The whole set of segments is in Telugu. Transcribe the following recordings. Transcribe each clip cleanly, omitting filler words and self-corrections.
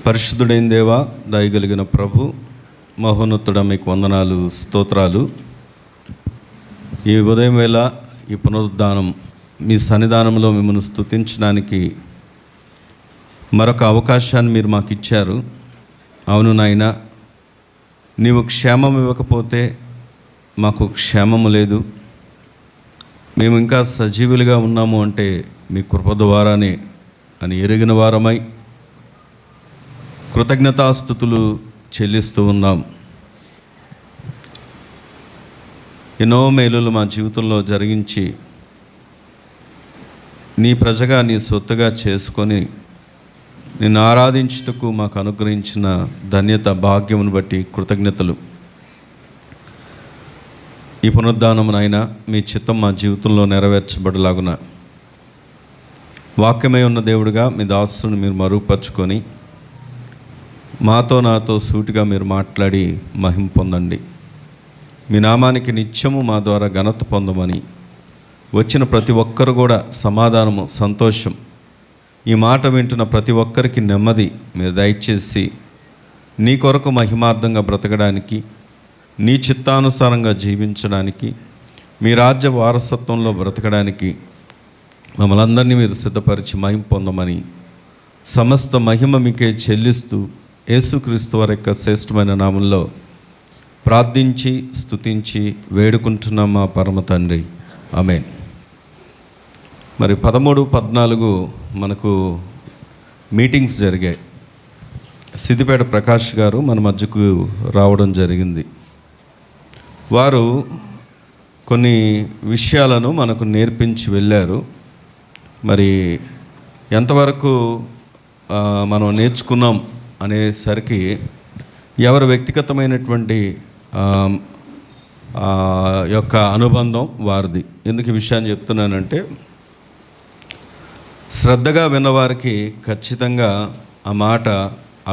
పరిశుద్ధుడైన దేవా, దయగలిగిన ప్రభు, మహోన్నతుడ, మీకు వందనాలు, స్తోత్రాలు. ఈ ఉదయం వేళ ఈ పునరుద్ధానం మీ సన్నిధానంలో మిమ్మల్ని స్తుతించడానికి మరొక అవకాశాన్ని మీరు మాకు ఇచ్చారు. అవును నాయన, నీవు క్షేమం ఇవ్వకపోతే మాకు క్షేమము లేదు. మేము ఇంకా సజీవులుగా ఉన్నాము అంటే మీ కృప ద్వారానే అని ఎరిగిన వారమై కృతజ్ఞతాస్తుతులు చెల్లిస్తూ ఉన్నాం. ఎన్నో మేలులు మా జీవితంలో జరిగించి నీ ప్రజగా, నీ సొత్తుగా చేసుకొని నిన్ను ఆరాధించుటకు మాకు అనుగ్రహించిన ధన్యత, భాగ్యమును బట్టి కృతజ్ఞతలు. ఈ పునరుద్ధానమునైనా మీ చిత్తం మా జీవితంలో నెరవేర్చబడలాగున వాక్యమై ఉన్న దేవుడిగా మీ దాసుని మీరు మరుగుపరుచుకొని మాతో నాతో సూటిగా మీరు మాట్లాడి మహిమ పొందండి. మీ నామానికి నిత్యము మా ద్వారా ఘనత పొందమని, వచ్చిన ప్రతి ఒక్కరు కూడా సమాధానము, సంతోషం, ఈ మాట వింటున్న ప్రతి ఒక్కరికి నెమ్మది మీరు దయచేసి నీ కొరకు మహిమార్థంగా బ్రతకడానికి, నీ చిత్తానుసారంగా జీవించడానికి, మీ రాజ్య వారసత్వంలో బ్రతకడానికి మమ్మల్ని అందరినీ మీరు సిద్ధపరిచి మహిమ పొందమని, సమస్త మహిమ మీకే చెల్లిస్తూ యేసుక్రీస్తు వారి యొక్క శ్రేష్టమైన నామంలో ప్రార్థించి స్తుతించి వేడుకుంటున్నాం మా పరమ తండ్రి, ఆమేన్. మరి 13, 14 మనకు మీటింగ్స్ జరిగాయి. సిద్దిపేట ప్రకాష్ గారు మన మధ్యకు రావడం జరిగింది. వారు కొన్ని విషయాలను మనకు నేర్పించి వెళ్ళారు. మరి ఎంతవరకు మనం నేర్చుకున్నాం అనేసరికి ఎవరి వ్యక్తిగతమైనటువంటి యొక్క అనుబంధం వారిది. ఎందుకు ఈ విషయాన్ని చెప్తున్నానంటే, శ్రద్ధగా విన్నవారికి ఖచ్చితంగా ఆ మాట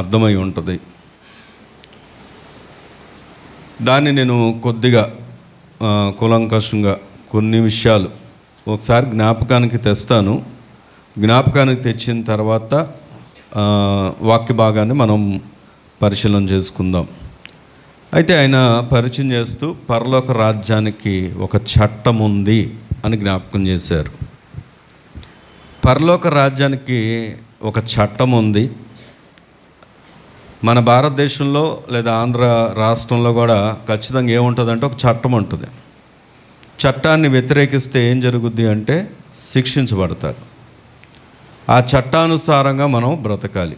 అర్థమై ఉంటుంది. దాన్ని నేను కొద్దిగా కూలంకషంగా కొన్ని విషయాలు ఒకసారి జ్ఞాపకానికి తెస్తాను. జ్ఞాపకానికి తెచ్చిన తర్వాత వాక్య భాగాన్ని మనం పరిశీలన చేసుకుందాం. అయితే ఆయన పరిచయం చేస్తూ పరలోక రాజ్యానికి ఒక చట్టం ఉంది అని జ్ఞాపకం చేశారు. పరలోక రాజ్యానికి ఒక చట్టం ఉంది. మన భారతదేశంలో లేదా ఆంధ్ర రాష్ట్రంలో కూడా ఖచ్చితంగా ఏముంటుందంటే ఒక చట్టం ఉంటుంది. చట్టాన్ని వ్యతిరేకిస్తే ఏం జరుగుద్ది అంటే శిక్షించబడతారు. ఆ చట్టానుసారంగా మనం బ్రతకాలి.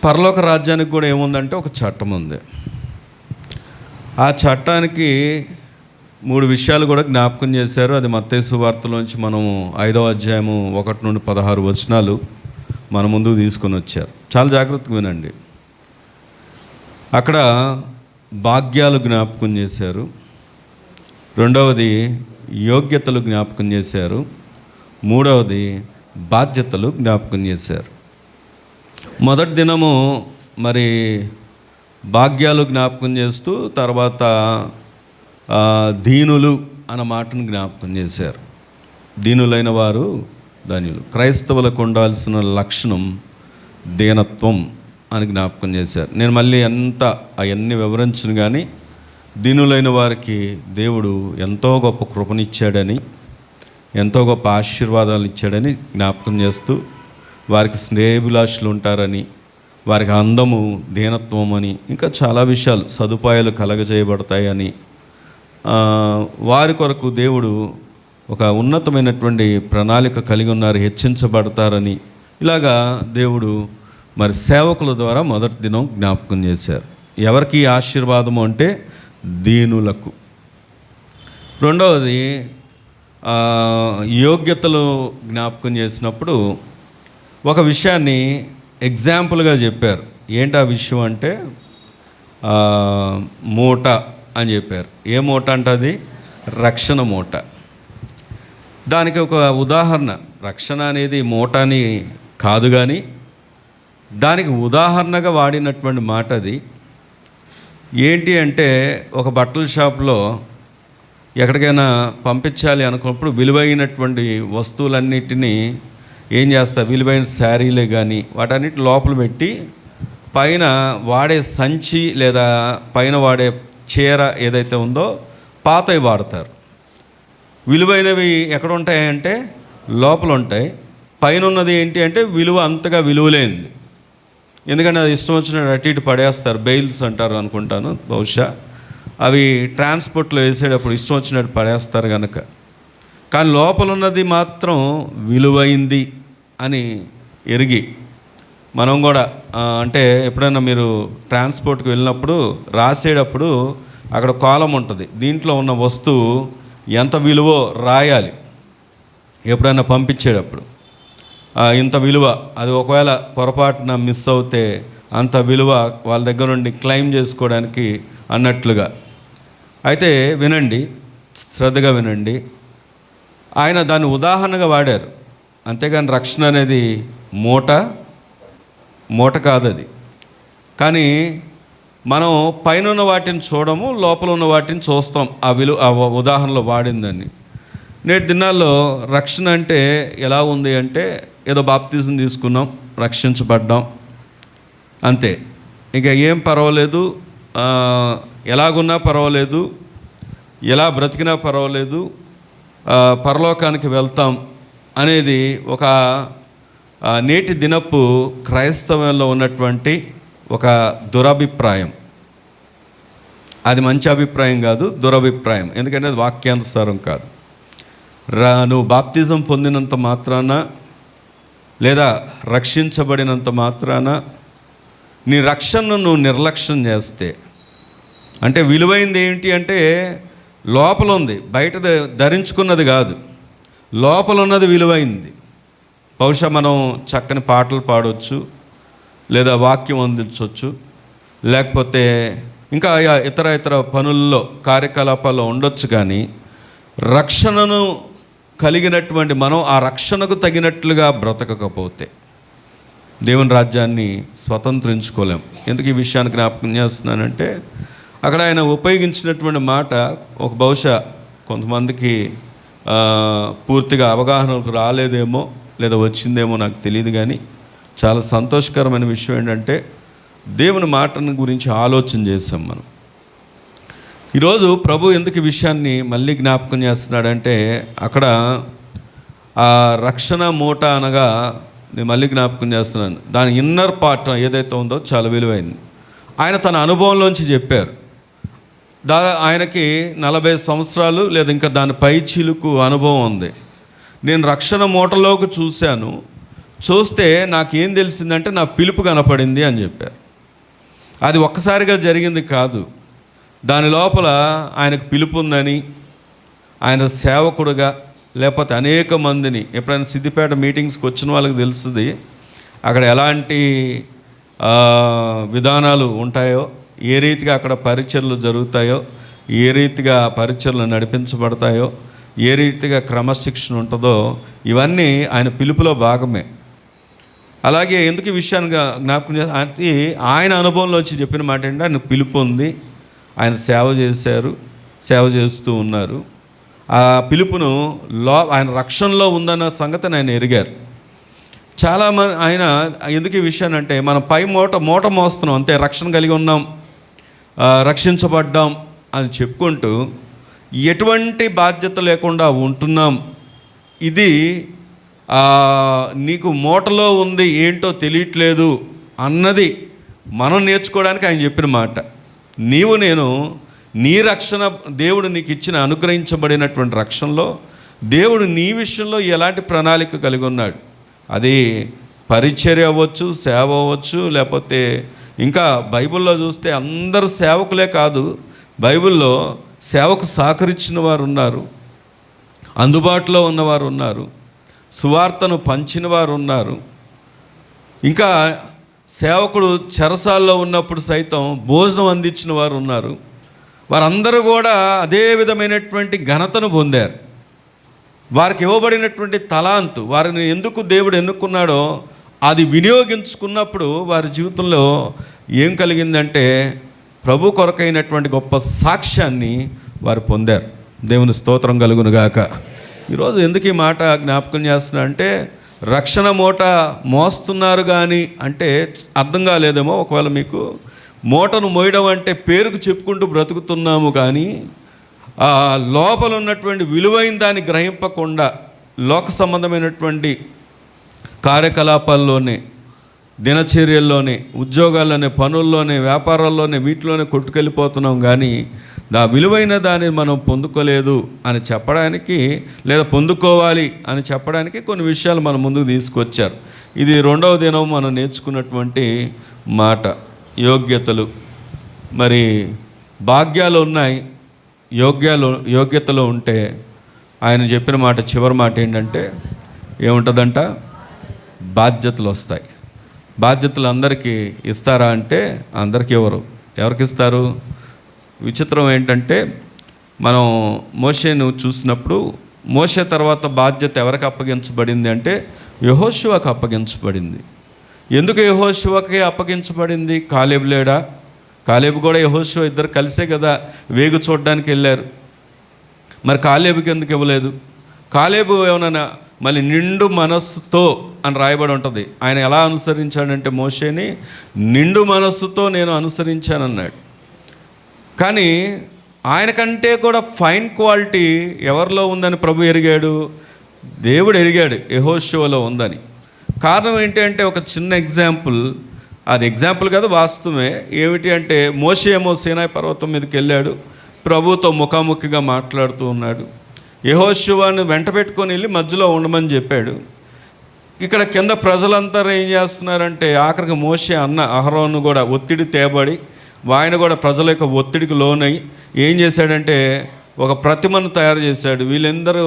పరలోక రాజ్యానికి కూడా ఏముందంటే ఒక చట్టం ఉంది. ఆ చట్టానికి 3 విషయాలు కూడా జ్ఞాపకం చేశారు. అది మత్తయి సువార్తలోంచి మనము 5వ అధ్యాయము 1 నుండి 16 వచనాలు మన ముందుకు తీసుకొని వచ్చారు. చాలా జాగ్రత్తగా వినండి. అక్కడ భాగ్యాలు జ్ఞాపకం చేశారు. రెండవది యోగ్యతలు జ్ఞాపకం చేశారు. మూడవది బాధ్యతలు జ్ఞాపకం చేశారు. మొదటి దినము మరి భాగ్యాలు జ్ఞాపకం చేస్తూ తర్వాత దీనులు అన్న మాటను జ్ఞాపకం చేశారు. దీనులైన వారు ధన్యులు. క్రైస్తవులకు ఉండాల్సిన లక్షణం దీనత్వం అని జ్ఞాపకం చేశారు. నేను మళ్ళీ అవన్నీ వివరించను, కానీ దీనులైన వారికి దేవుడు ఎంతో గొప్ప కృపనిచ్చాడని, ఎంతో గొప్ప ఆశీర్వాదాలు ఇచ్చాడని జ్ఞాపకం చేస్తూ, వారికి స్నేహితులాశలు ఉంటారని, వారికి అందము, దీనత్వం అని, ఇంకా చాలా విషయాలు, సదుపాయాలు కలగజేయబడతాయని, వారి కొరకు దేవుడు ఒక ఉన్నతమైనటువంటి ప్రణాళిక కలిగి ఉన్నారు, హెచ్చించబడతారని, ఇలాగా దేవుడు మరి సేవకుల ద్వారా మొదటి దినం జ్ఞాపకం చేశారు. ఎవరికి ఆశీర్వాదము అంటే దీనులకు. రెండవది యోగ్యతలు జ్ఞాపకం చేసినప్పుడు ఒక విషయాన్ని ఎగ్జాంపుల్గా చెప్పారు. ఏంటి ఆ విషయం అంటే మూట అని చెప్పారు. ఏ మూట అంటే అది రక్షణ మూట. దానికి ఒక ఉదాహరణ, రక్షణ అనేది మూట అని కాదు, కానీ దానికి ఉదాహరణగా వాడినటువంటి మాట అది. ఏంటి అంటే, ఒక బట్టల షాప్లో ఎక్కడికైనా పంపించాలి అనుకున్నప్పుడు విలువైనటువంటి వస్తువులన్నిటినీ ఏం చేస్తారు, విలువైన శారీలే కానీ వాటన్నిటి లోపల పెట్టి పైన వాడే సంచి లేదా పైన వాడే చీర ఏదైతే ఉందో పాతవి వాడతారు. విలువైనవి ఎక్కడ ఉంటాయంటే లోపల ఉంటాయి. పైన ఉన్నది ఏంటి అంటే విలువ అంతగా విలువలేనిది. ఎందుకంటే అది ఇష్టం వచ్చినట్టు అటు ఇటు పడేస్తారు, బెయిల్స్ అంటారు అనుకుంటాను బహుశా. అవి ట్రాన్స్పోర్ట్లో వేసేటప్పుడు ఇష్టం వచ్చినట్టు పడేస్తారు కనుక. కానీ లోపల ఉన్నది మాత్రం విలువైంది అని ఎరిగి మనం కూడా అంటే ఎప్పుడైనా మీరు ట్రాన్స్పోర్ట్కి వెళ్ళినప్పుడు రాసేటప్పుడు అక్కడ కాలం ఉంటుంది, దీంట్లో ఉన్న వస్తువు ఎంత విలువో రాయాలి. ఎప్పుడైనా పంపించేటప్పుడు ఇంత విలువ, అది ఒకవేళ పొరపాటున మిస్ అవుతే అంత విలువ వాళ్ళ దగ్గర నుండి క్లెయిమ్ చేసుకోవడానికి అన్నట్లుగా. అయితే వినండి, శ్రద్ధగా వినండి. ఆయన దాన్ని ఉదాహరణగా వాడారు, అంతేగాని రక్షణ అనేది మూట కాదు అది. కానీ మనం పైన ఉన్న వాటిని చూడము, లోపల ఉన్న వాటిని చూస్తాం. ఆ ఉదాహరణలో వాడిందని. నేటి దినాల్లో రక్షణ అంటే ఎలా ఉంది అంటే ఏదో బాప్తిజం తీసుకున్నాం, రక్షించబడ్డాం అంతే, ఇంకా ఏం పర్వాలేదు, ఎలాగున్నా పర్వాలేదు, ఎలా బ్రతికినా పర్వాలేదు, పరలోకానికి వెళ్తాం అనేది ఒక నేటి దినపు క్రైస్తవంలో ఉన్నటువంటి ఒక దురభిప్రాయం. అది మంచి అభిప్రాయం కాదు, దురభిప్రాయం. ఎందుకంటే అది వాక్యానుసారం కాదు. నువ్వు బాప్తిజం పొందినంత మాత్రాన లేదా రక్షించబడినంత మాత్రాన నీ రక్షణను నువ్వు నిర్లక్ష్యం చేస్తే, అంటే విలువైంది ఏంటి అంటే లోపల ఉంది, బయట ధరించుకున్నది కాదు, లోపల ఉన్నది విలువైంది. బహుశా మనం చక్కని పాటలు పాడవచ్చు, లేదా వాక్యం అందించవచ్చు, లేకపోతే ఇంకా ఇతర పనుల్లో కార్యకలాపాల్లో ఉండొచ్చు. కానీ రక్షణను కలిగినటువంటి మనం ఆ రక్షణకు తగినట్లుగా బ్రతకకపోతే దేవుని రాజ్యాన్ని స్వతంత్రించుకోలేం. ఎందుకు ఈ విషయాన్ని జ్ఞాపకం చేస్తున్నానంటే అక్కడ ఆయన ఉపయోగించినటువంటి మాట ఒక బహుశా కొంతమందికి పూర్తిగా అవగాహనకు రాలేదేమో లేదా వచ్చిందేమో నాకు తెలియదు. కానీ చాలా సంతోషకరమైన విషయం ఏంటంటే దేవుని మాటను గురించి ఆలోచన చేసాం మనం. ఈరోజు ప్రభు ఎందుకు ఈ విషయాన్ని మళ్ళీ జ్ఞాపకం చేస్తున్నాడంటే అక్కడ ఆ రక్షణ మూట అనగా నేను మళ్ళీ జ్ఞాపకం చేస్తున్నాను, దాని ఇన్నర్ పార్ట్ ఏదైతే ఉందో చాలా విలువైంది. ఆయన తన అనుభవంలోంచి చెప్పారు. ఆయనకి 40 సంవత్సరాలు లేదా ఇంకా దాని పై చిలుకు అనుభవం ఉంది. నేను రక్షణ మూటలోకి చూస్తే నాకేం తెలిసిందంటే నా పిలుపు కనపడింది అని చెప్పారు. అది ఒక్కసారిగా జరిగింది కాదు, దాని లోపల ఆయనకు పిలుపు ఉందని, ఆయన సేవకుడుగా, లేకపోతే అనేక మందిని, ఎప్పుడైనా సిద్దిపేట మీటింగ్స్కి వచ్చిన వాళ్ళకి తెలుస్తుంది అక్కడ ఎలాంటి విధానాలు ఉంటాయో, ఏ రీతిగా అక్కడ పరిచర్లు జరుగుతాయో, ఏ రీతిగా పరిచర్లు నడిపించబడతాయో, ఏ రీతిగా క్రమశిక్షణ ఉంటుందో, ఇవన్నీ ఆయన పిలుపులో భాగమే. అలాగే ఎందుకు ఈ విషయాన్ని జ్ఞాపకం చేసి ఆయన అనుభవంలో వచ్చి చెప్పిన మాట ఏంటంటే ఆయన పిలుపు ఉంది, ఆయన సేవ చేస్తూ ఉన్నారు. ఆ పిలుపును ఆయన రక్షణలో ఉందన్న సంగతిని ఆయన ఎరిగారు. చాలామంది ఆయన ఎందుకు ఈ విషయాన్ని అంటే మనం పై మూట మోస్తున్నాం అంతే, రక్షణ కలిగి ఉన్నాం, రక్షించబడ్డాం అని చెప్పుకుంటూ ఎటువంటి బాధ్యత లేకుండా ఉంటున్నాం. ఇది నీకు మూటలో ఉంది ఏంటో తెలియట్లేదు అన్నది మనం నేర్చుకోవడానికి ఆయన చెప్పిన మాట. నేను నీ రక్షణ, దేవుడు నీకు ఇచ్చిన అనుగ్రహించబడినటువంటి రక్షణలో దేవుడు నీ విషయంలో ఎలాంటి ప్రణాళిక కలిగి ఉన్నాడు. అది పరిచర్య అవ్వచ్చు, సేవ అవ్వచ్చు, లేకపోతే ఇంకా బైబిల్లో చూస్తే అందరూ సేవకులే కాదు, బైబిల్లో సేవకు సహకరించిన వారు ఉన్నారు, అందుబాటులో ఉన్నవారు ఉన్నారు, సువార్తను పంచిన వారు ఉన్నారు. ఇంకా సేవకుడు చెరసాల్లో ఉన్నప్పుడు సైతం భోజనం అందించిన వారు ఉన్నారు. వారందరూ కూడా అదే విధమైనటువంటి ఘనతను పొందారు. వారికి ఇవ్వబడినటువంటి తలాంతు, వారిని ఎందుకు దేవుడు ఎన్నుకున్నాడో అది వినియోగించుకున్నప్పుడు వారి జీవితంలో ఏం కలిగిందంటే ప్రభు కొరకైనటువంటి గొప్ప సాక్ష్యాన్ని వారు పొందారు. దేవుని స్తోత్రం కలుగును గాక. ఈరోజు ఎందుకు ఈ మాట జ్ఞాపకం చేస్తున్నా అంటే రక్షణ మూట మోస్తున్నారు కానీ అంటే అర్థం కాలేదేమో. ఒకవేళ మీకు మూటను మోయడం అంటే పేరుకు చెప్పుకుంటూ బ్రతుకుతున్నాము కానీ ఆ లోపల ఉన్నటువంటి విలువైన దాన్ని గ్రహింపకుండా లోక సంబంధమైనటువంటి కార్యకలాపాల్లోనే, దినచర్యల్లోనే, ఉద్యోగాల్లోనే, పనుల్లోనే, వ్యాపారాల్లోనే, వీటిలోనే కొట్టుకెళ్ళిపోతున్నాం కానీ ఆ విలువైన దాన్ని మనం పొందుకోలేదు అని చెప్పడానికి, లేదా పొందుకోవాలి అని చెప్పడానికి కొన్ని విషయాలు మన ముందుకు తీసుకొచ్చారు. ఇది 2వ దినం మనం నేర్చుకున్నటువంటి మాట. యోగ్యతలు, మరి భాగ్యాలు ఉన్నాయి, యోగ్యతలు ఉంటే ఆయన చెప్పిన మాట, చివరి మాట ఏంటంటే ఏముంటుందంట? బాధ్యతలు వస్తాయి. బాధ్యతలు అందరికీ ఇస్తారా అంటే అందరికీ ఎవరికి ఇస్తారు? విచిత్రం ఏంటంటే మనం మోషేను చూసినప్పుడు మోషే తర్వాత బాధ్యత ఎవరికి అప్పగించబడింది అంటే యెహోషువకు అప్పగించబడింది. ఎందుకు యెహోషువకే అప్పగించబడింది? కాలేబు లేడా? కాలేబు కూడా యెహోషువ ఇద్దరు కలిసే కదా వేగు చూడడానికి వెళ్ళారు. మరి కాలేబుకి ఎందుకు ఇవ్వలేదు? కాలేబు ఏమన్నా మళ్ళీ నిండు మనస్సుతో అని రాయబడి ఉంటుంది. ఆయన ఎలా అనుసరించాడంటే మోషేని నిండు మనస్సుతో నేను అనుసరించానన్నాడు. కానీ ఆయనకంటే కూడా ఫైన్ క్వాలిటీ ఎవరిలో ఉందని ప్రభు ఎరిగాడు, దేవుడు ఎరిగాడు యెహోషువలో ఉందని. కారణం ఏంటి అంటే ఒక చిన్న ఎగ్జాంపుల్, అది ఎగ్జాంపుల్ కదా, వాస్తవమే. ఏమిటి అంటే మోషే ఏమో సీనాయి పర్వతం మీదకి వెళ్ళాడు, ప్రభుతో ముఖాముఖిగా మాట్లాడుతూ ఉన్నాడు. యెహోషువను వెంట పెట్టుకొని వెళ్ళి మధ్యలో ఉండమని చెప్పాడు. ఇక్కడ కింద ప్రజలంతా ఏం చేస్తున్నారంటే ఆఖరికి మోషే అన్న అహరోను కూడా ఒత్తిడి తేబడి ఆయన కూడా ప్రజల యొక్క ఒత్తిడికి లోనై ఏం చేశాడంటే ఒక ప్రతిమను తయారు చేశాడు. వీళ్ళందరూ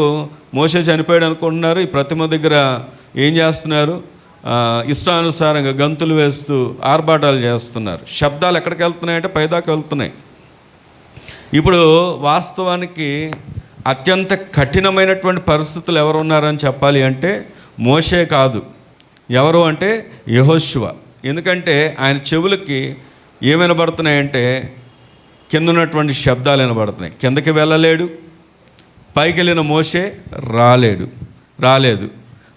మోషే చనిపోయాడు అనుకుంటున్నారు. ఈ ప్రతిమ దగ్గర ఏం చేస్తున్నారు? ఇష్టానుసారంగా గంతులు వేస్తూ ఆర్భాటాలు చేస్తున్నారు. శబ్దాలు ఎక్కడికి వెళ్తున్నాయంటే పైదాకా వెళ్తున్నాయి. ఇప్పుడు వాస్తవానికి అత్యంత కఠినమైనటువంటి పరిస్థితులు ఎవరు ఉన్నారని చెప్పాలి అంటే మోషే కాదు. ఎవరు అంటే యెహోషువ. ఎందుకంటే ఆయన చెవులకి ఏమి వినబడుతున్నాయంటే కింద ఉన్నటువంటి శబ్దాలు వినబడుతున్నాయి. కిందకి వెళ్ళలేడు, పైకి వెళ్ళిన మోషే రాలేదు.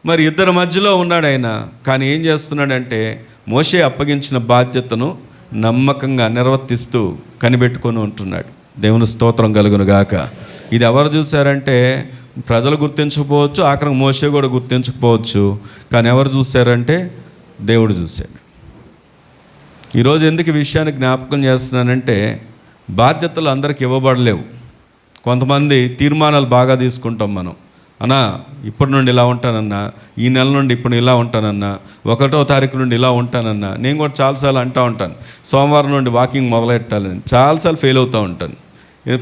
మరి ఇద్దరి మధ్యలో ఉన్నాడు ఆయన. కానీ ఏం చేస్తున్నాడంటే మోషే అప్పగించిన బాధ్యతను నమ్మకంగా నిర్వర్తిస్తూ కనిపెట్టుకొని ఉంటున్నాడు. దేవుని స్తోత్రం కలుగును గాక. ఇది ఎవరు చూశారంటే ప్రజలు గుర్తించకపోవచ్చు, ఆఖరికి మోషే కూడా గుర్తించకపోవచ్చు. కానీ ఎవరు చూశారంటే దేవుడు చూశాడు. ఈరోజు ఎందుకు ఈ విషయాన్ని జ్ఞాపకం చేస్తున్నానంటే బాధ్యతలు అందరికి ఇవ్వబడలేవు. కొంతమంది తీర్మానాలు బాగా తీసుకుంటాం మనం. అన్నా ఇప్పటి నుండి ఇలా ఉంటానన్నా, ఈ నెల నుండి ఇప్పుడు ఇలా ఉంటానన్నా, 1వ తారీఖు నుండి ఇలా ఉంటానన్నా. నేను కూడా చాలాసార్లు అంటూ ఉంటాను, సోమవారం నుండి వాకింగ్ మొదలెట్టాలని. చాలాసార్లు ఫెయిల్ అవుతూ ఉంటాను.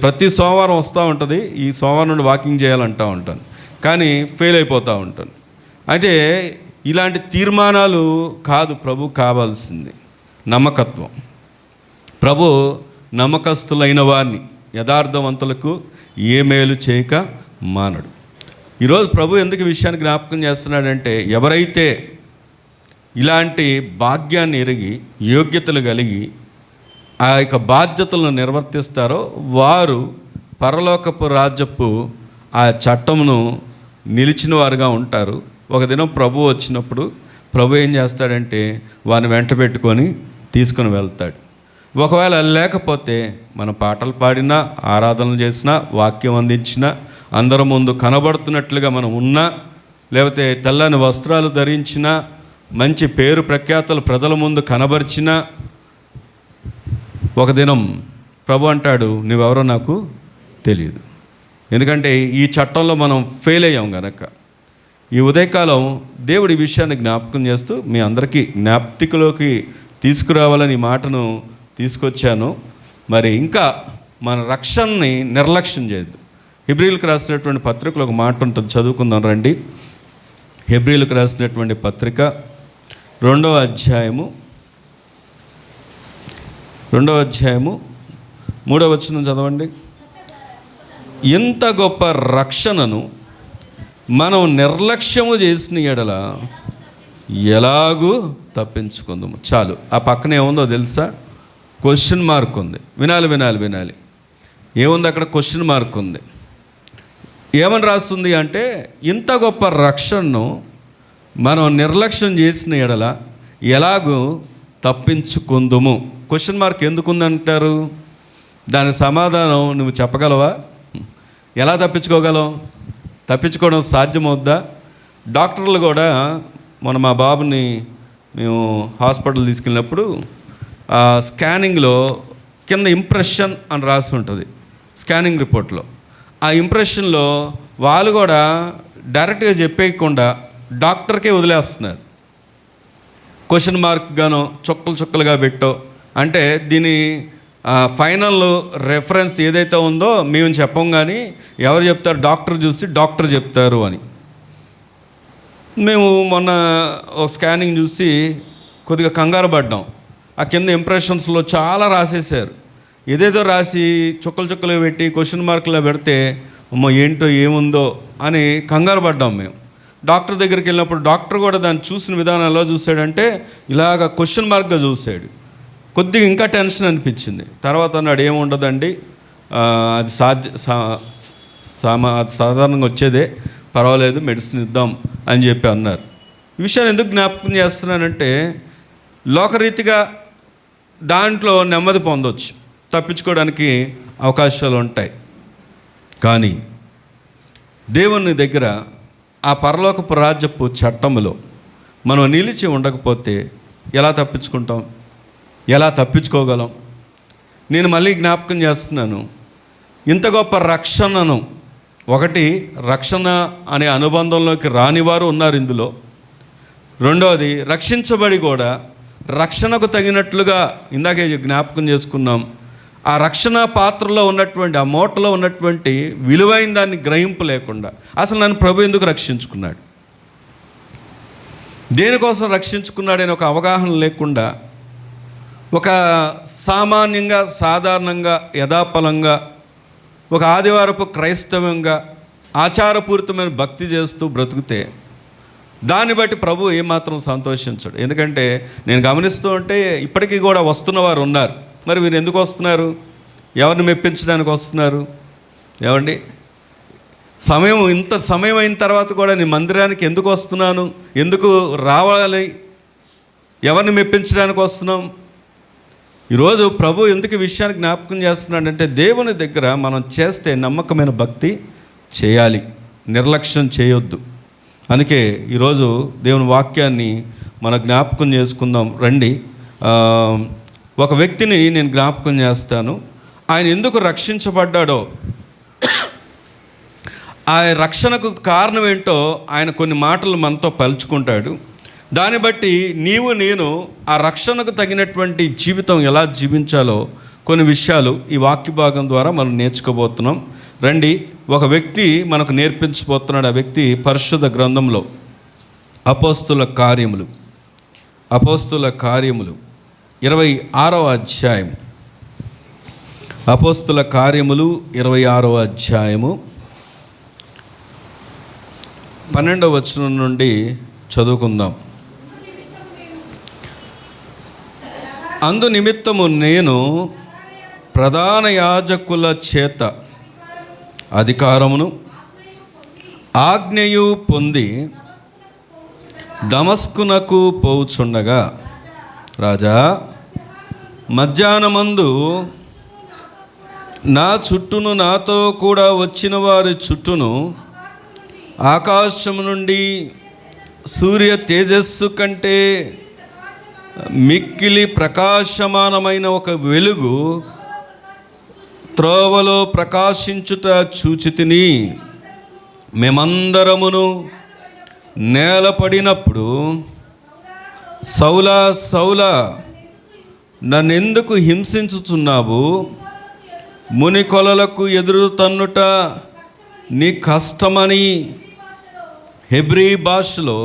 ప్రతి సోమవారం వస్తూ ఉంటుంది, ఈ సోమవారం నుండి వాకింగ్ చేయాలంటూ ఉంటాను, కానీ ఫెయిల్ అయిపోతూ ఉంటాను. అంటే ఇలాంటి తీర్మానాలు కాదు ప్రభు కావాల్సింది, నమ్మకత్వం. ప్రభు నమ్మకస్తులైన వారిని, యథార్థవంతులకు ఏ మేలు చేయక మానడు. ఈరోజు ప్రభు ఎందుకు విషయాన్ని జ్ఞాపకం చేస్తున్నాడంటే ఎవరైతే ఇలాంటి భాగ్యాన్ని ఎరిగి యోగ్యతలు కలిగి ఆ యొక్క బాధ్యతలను నిర్వర్తిస్తారో వారు పరలోకపు రాజ్యపు ఆ చట్టమును నిలిచిన వారుగా ఉంటారు. ఒక దినం ప్రభు వచ్చినప్పుడు ప్రభు ఏం చేస్తాడంటే వారిని వెంట పెట్టుకొని తీసుకొని వెళ్తాడు. ఒకవేళ లేకపోతే మనం పాటలు పాడినా, ఆరాధనలు చేసినా, వాక్యం అందించినా, అందరి ముందు కనబడుతున్నట్లుగా మనం ఉన్నా, లేకపోతే తెల్లని వస్త్రాలు ధరించినా, మంచి పేరు ప్రఖ్యాతలు ప్రజల ముందు కనబరిచినా, ఒక దినం ప్రభు అంటాడు నువ్వెవరో నాకు తెలియదు. ఎందుకంటే ఈ చట్టంలో మనం ఫెయిల్ అయ్యాం గనక. ఈ ఉదయకాలం దేవుడి విషయాన్ని జ్ఞాపకం చేస్తూ మీ అందరికీ జ్ఞాప్తికలోకి తీసుకురావాలని ఈ మాటను తీసుకొచ్చాను. మరి ఇంకా మన రక్షణని నిర్లక్ష్యం చేయొద్దు. హెబ్రీలకు రాసినటువంటి పత్రికలో ఒక మాట ఉంటుంది, చదువుకుందాం రండి. హెబ్రీలకు రాసినటువంటి పత్రిక 2వ అధ్యాయము 3వ వచనం చదవండి. ఇంత గొప్ప రక్షణను మనం నిర్లక్ష్యము చేసిన ఎడల ఎలాగూ తప్పించుకుందాము. చాలు. ఆ పక్కన ఏముందో తెలుసా? క్వశ్చన్ మార్క్ ఉంది. వినాలి. ఏముంది అక్కడ? క్వశ్చన్ మార్క్ ఉంది. ఏమని రాస్తుంది అంటే ఇంత గొప్ప రక్షణను మనం నిర్లక్ష్యం చేసిన ఎడల ఎలాగూ తప్పించుకుందుము. Question mark ఎందుకుందంటారు? దాని సమాధానం నువ్వు చెప్పగలవా? ఎలా తప్పించుకోగలవు? తప్పించుకోవడం సాధ్యమవుద్దా? డాక్టర్లు కూడా మా బాబుని మేము హాస్పిటల్ తీసుకెళ్ళినప్పుడు స్కానింగ్లో కింద ఇంప్రెషన్ అని రాసి ఉంటుంది స్కానింగ్ రిపోర్ట్లో. ఆ ఇంప్రెషన్లో వాళ్ళు కూడా డైరెక్ట్గా చెప్పేయకుండా డాక్టర్కే వదిలేస్తున్నారు. క్వశ్చన్ మార్క్ గాను చుక్కలు చుక్కలుగా పెట్టో, అంటే దీని ఫైనల్ రెఫరెన్స్ ఏదైతే ఉందో మేము చెప్పం, కానీ ఎవరు చెప్తారు? డాక్టర్ చూసి డాక్టర్ చెప్తారు అని. మేము మొన్న ఒక స్కానింగ్ చూసి కొద్దిగా కంగారు పడ్డాం. ఆ కింద ఇంప్రెషన్స్లో చాలా రాసేసారు. ఏదేదో రాసి చుక్కలు చుక్కలు పెట్టి క్వశ్చన్ మార్కులో పెడితే అమ్మో ఏంటో ఏముందో అని కంగారు పడ్డాం మేము. డాక్టర్ దగ్గరికి వెళ్ళినప్పుడు డాక్టర్ కూడా దాన్ని చూసిన విధానం ఎలా చూశాడంటే ఇలాగ క్వశ్చన్ మార్క్గా చూశాడు. కొద్దిగా ఇంకా టెన్షన్ అనిపించింది. తర్వాత అన్నాడు ఏముండదండి, అది సాధారణంగా వచ్చేదే, పర్వాలేదు మెడిసిన్ ఇద్దాం అని చెప్పి అన్నారు. ఈ విషయాన్ని ఎందుకు జ్ఞాపకం చేస్తున్నానంటే లోకరీతిగా దాంట్లో నెమ్మది పొందవచ్చు, తప్పించుకోవడానికి అవకాశాలు ఉంటాయి. కానీ దేవుని దగ్గర ఆ పరలోకపు రాజ్యపు చట్టములో మనం నిలిచి ఉండకపోతే ఎలా తప్పించుకుంటాం? ఎలా తప్పించుకోగలం? నేను మళ్ళీ జ్ఞాపకం చేస్తున్నాను, ఇంత గొప్ప రక్షణను, ఒకటి రక్షణ అనే అనుబంధంలోకి రానివారు ఉన్నారు ఇందులో. రెండవది రక్షించబడి కూడా రక్షణకు తగినట్లుగా ఇందాకే జ్ఞాపకం చేసుకున్నాం, ఆ రక్షణ పాత్రలో ఉన్నటువంటి ఆ మూటలో ఉన్నటువంటి విలువైన దాన్ని గ్రహింపు లేకుండా అసలు నన్ను ప్రభు ఎందుకు రక్షించుకున్నాడు, దేనికోసం రక్షించుకున్నాడని ఒక అవగాహన లేకుండా ఒక సామాన్యంగా సాధారణంగా యథాపలంగా ఒక ఆదివారపు క్రైస్తవంగా ఆచారపూరితమైన భక్తి చేస్తూ బ్రతుకుతే దాన్ని బట్టి ప్రభు ఏమాత్రం సంతోషించడు. ఎందుకంటే నేను గమనిస్తూ ఉంటే ఇప్పటికీ కూడా వస్తున్న వారు ఉన్నారు. మరి వీరు ఎందుకు వస్తున్నారు? ఎవరిని మెప్పించడానికి వస్తున్నారు? ఏమండి, ఇంత సమయం అయిన తర్వాత కూడా నేను మందిరానికి ఎందుకు వస్తున్నాను, ఎందుకు రావాలి, ఎవరిని మెప్పించడానికి వస్తున్నాం? ఈరోజు ప్రభు ఎందుకు ఈ విషయాన్ని జ్ఞాపకం చేస్తున్నాడంటే దేవుని దగ్గర మనం చేస్తే నమ్మకమైన భక్తి చేయాలి, నిర్లక్ష్యం చేయొద్దు. అందుకే ఈరోజు దేవుని వాక్యాన్ని మనం జ్ఞాపకం చేసుకుందాం రండి. ఒక వ్యక్తిని నేను జ్ఞాపకం చేస్తాను. ఆయన ఎందుకు రక్షించబడ్డాడో, ఆ రక్షణకు కారణం ఏంటో ఆయన కొన్ని మాటలు మనతో పంచుకుంటాడు. దాన్ని బట్టి నేను ఆ రక్షణకు తగినటువంటి జీవితం ఎలా జీవించాలో కొన్ని విషయాలు ఈ వాక్య భాగం ద్వారా మనం నేర్చుకోబోతున్నాం. రండి, ఒక వ్యక్తి మనకు నేర్పించబోతున్నాడు. ఆ వ్యక్తి పరిశుద్ధ గ్రంథంలో అపోస్తుల కార్యములు 26వ అధ్యాయం. అపోస్తుల కార్యములు 26వ అధ్యాయము 12వ వచనం నుండి చదువుకుందాం. అందు నిమిత్తము నేను ప్రధాన యాజకుల చేత అధికారమును ఆజ్ఞయు పొంది దమస్కునకు పోవుచుండగా, రాజా, మధ్యాహ్నమందు నా చుట్టూను నాతో కూడా వచ్చిన వారి చుట్టూను ఆకాశము నుండి సూర్య తేజస్సు కంటే మిక్కిలి ప్రకాశమానమైన ఒక వెలుగు త్రోవలో ప్రకాశించుట చూచితిని. మేమందరమును నేలపడినప్పుడు, సౌలా సౌలా, నన్నెందుకు హింసించుచున్నావు? ముని కొలలకు ఎదురు తన్నుట నీ కష్టమని హెబ్రీ భాషలో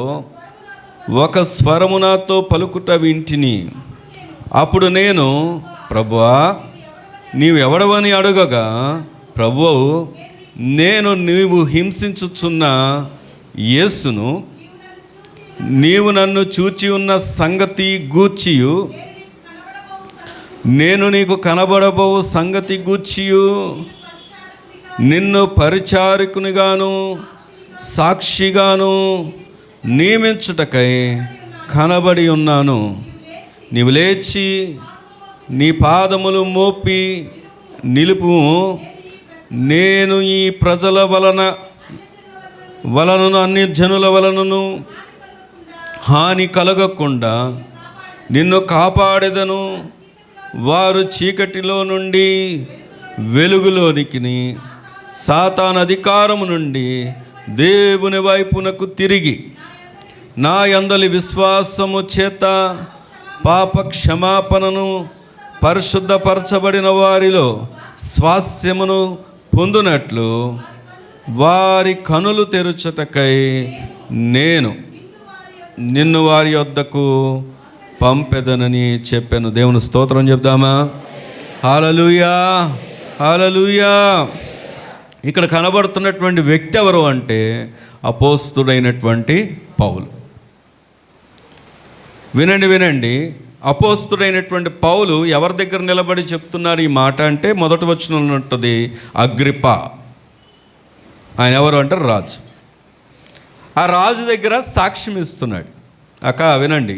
ఒక స్వరము నాతో పలుకుట వింటిని. అప్పుడు నేను, ప్రభువా, నీవెవడవని అడుగగా, ప్రభువు, నేను నీవు హింసించుచున్న యేసును, నీవు నన్ను చూచి ఉన్న సంగతి గూర్చియు, నేను నీకు కనబడబోవు సంగతి గూర్చియు, నిన్ను పరిచారకునిగాను సాక్షిగాను నియమించుటకై కనబడి ఉన్నాను. నీవు లేచి నీ పాదములు మోపి నిలుపు. నేను ఈ ప్రజల వలనను అన్ని జనుల వలనను హాని కలగకుండా నిన్ను కాపాడెదను. వారు చీకటిలో నుండి వెలుగులోనికి, సాతాను అధికారము నుండి దేవుని వైపునకు తిరిగి నా యందలి విశ్వాసము చేత పాప క్షమాపణను పరిశుద్ధపరచబడిన వారిలో స్వాస్యమును పొందునట్లు వారి కనులు తెరుచుటకై నేను నిన్ను వారి వద్దకు పంపెదనని చెప్పాను. దేవుని స్తోత్రం చెప్దామా? హల్లెలూయా, హల్లెలూయా. ఇక్కడ కనబడుతున్నటువంటి వ్యక్తి ఎవరు అంటే అపోస్తుడైనటువంటి పౌలు. వినండి. అపోస్తుడైనటువంటి పౌలు ఎవరి దగ్గర నిలబడి చెప్తున్నారు ఈ మాట అంటే మొదటి వచనంలో ఉంటుంది అగ్రిప్ప. ఆయన ఎవరు అంటే రాజు. ఆ రాజు దగ్గర సాక్ష్యం ఇస్తున్నాడు. వినండి,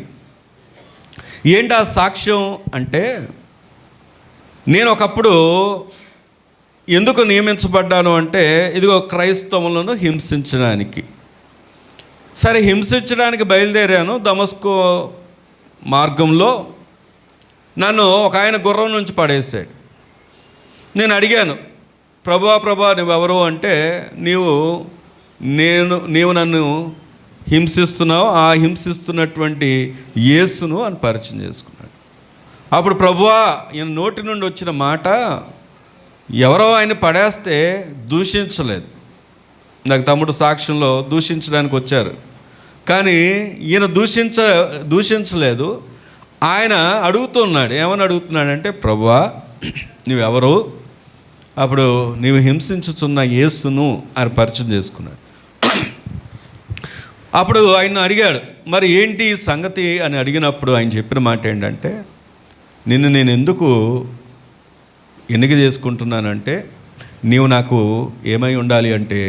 ఏంటి ఆ సాక్ష్యం అంటే, నేను ఒకప్పుడు ఎందుకు నియమించబడ్డాను అంటే ఇదిగో క్రైస్తవులను హింసించడానికి. సరే, హింసించడానికి బయలుదేరాను. దమస్కు మార్గంలో నన్ను ఒక ఆయన గుర్రం నుంచి పడేశాడు. నేను అడిగాను, ప్రభా నువ్వెవరు అంటే, నీవు నన్ను హింసిస్తున్నావు, ఆ హింసిస్తున్నటువంటి యేసును అని పరిచయం చేసుకున్నాడు. అప్పుడు ప్రభువా, ఈయన నోటి నుండి వచ్చిన మాట, ఎవరో ఆయన పడేస్తే దూషించలేదు. నాకు తమ్ముడు సాక్ష్యంలో దూషించడానికి వచ్చారు, కానీ ఈయన దూషించలేదు. ఆయన అడుగుతున్నాడు. ఏమని అడుగుతున్నాడంటే, ప్రభువా నువ్వెవరు? అప్పుడు నీవు హింసించుచున్న యేసును అని పరిచయం చేసుకున్నాడు. అప్పుడు ఆయన అడిగాడు, మరి ఏంటి సంగతి అని అడిగినప్పుడు ఆయన చెప్పిన మాట ఏంటంటే, నిన్ను నేను ఎందుకు ఎన్నిక చేసుకుంటున్నానంటే, నీవు నాకు ఏమై ఉండాలి అంటే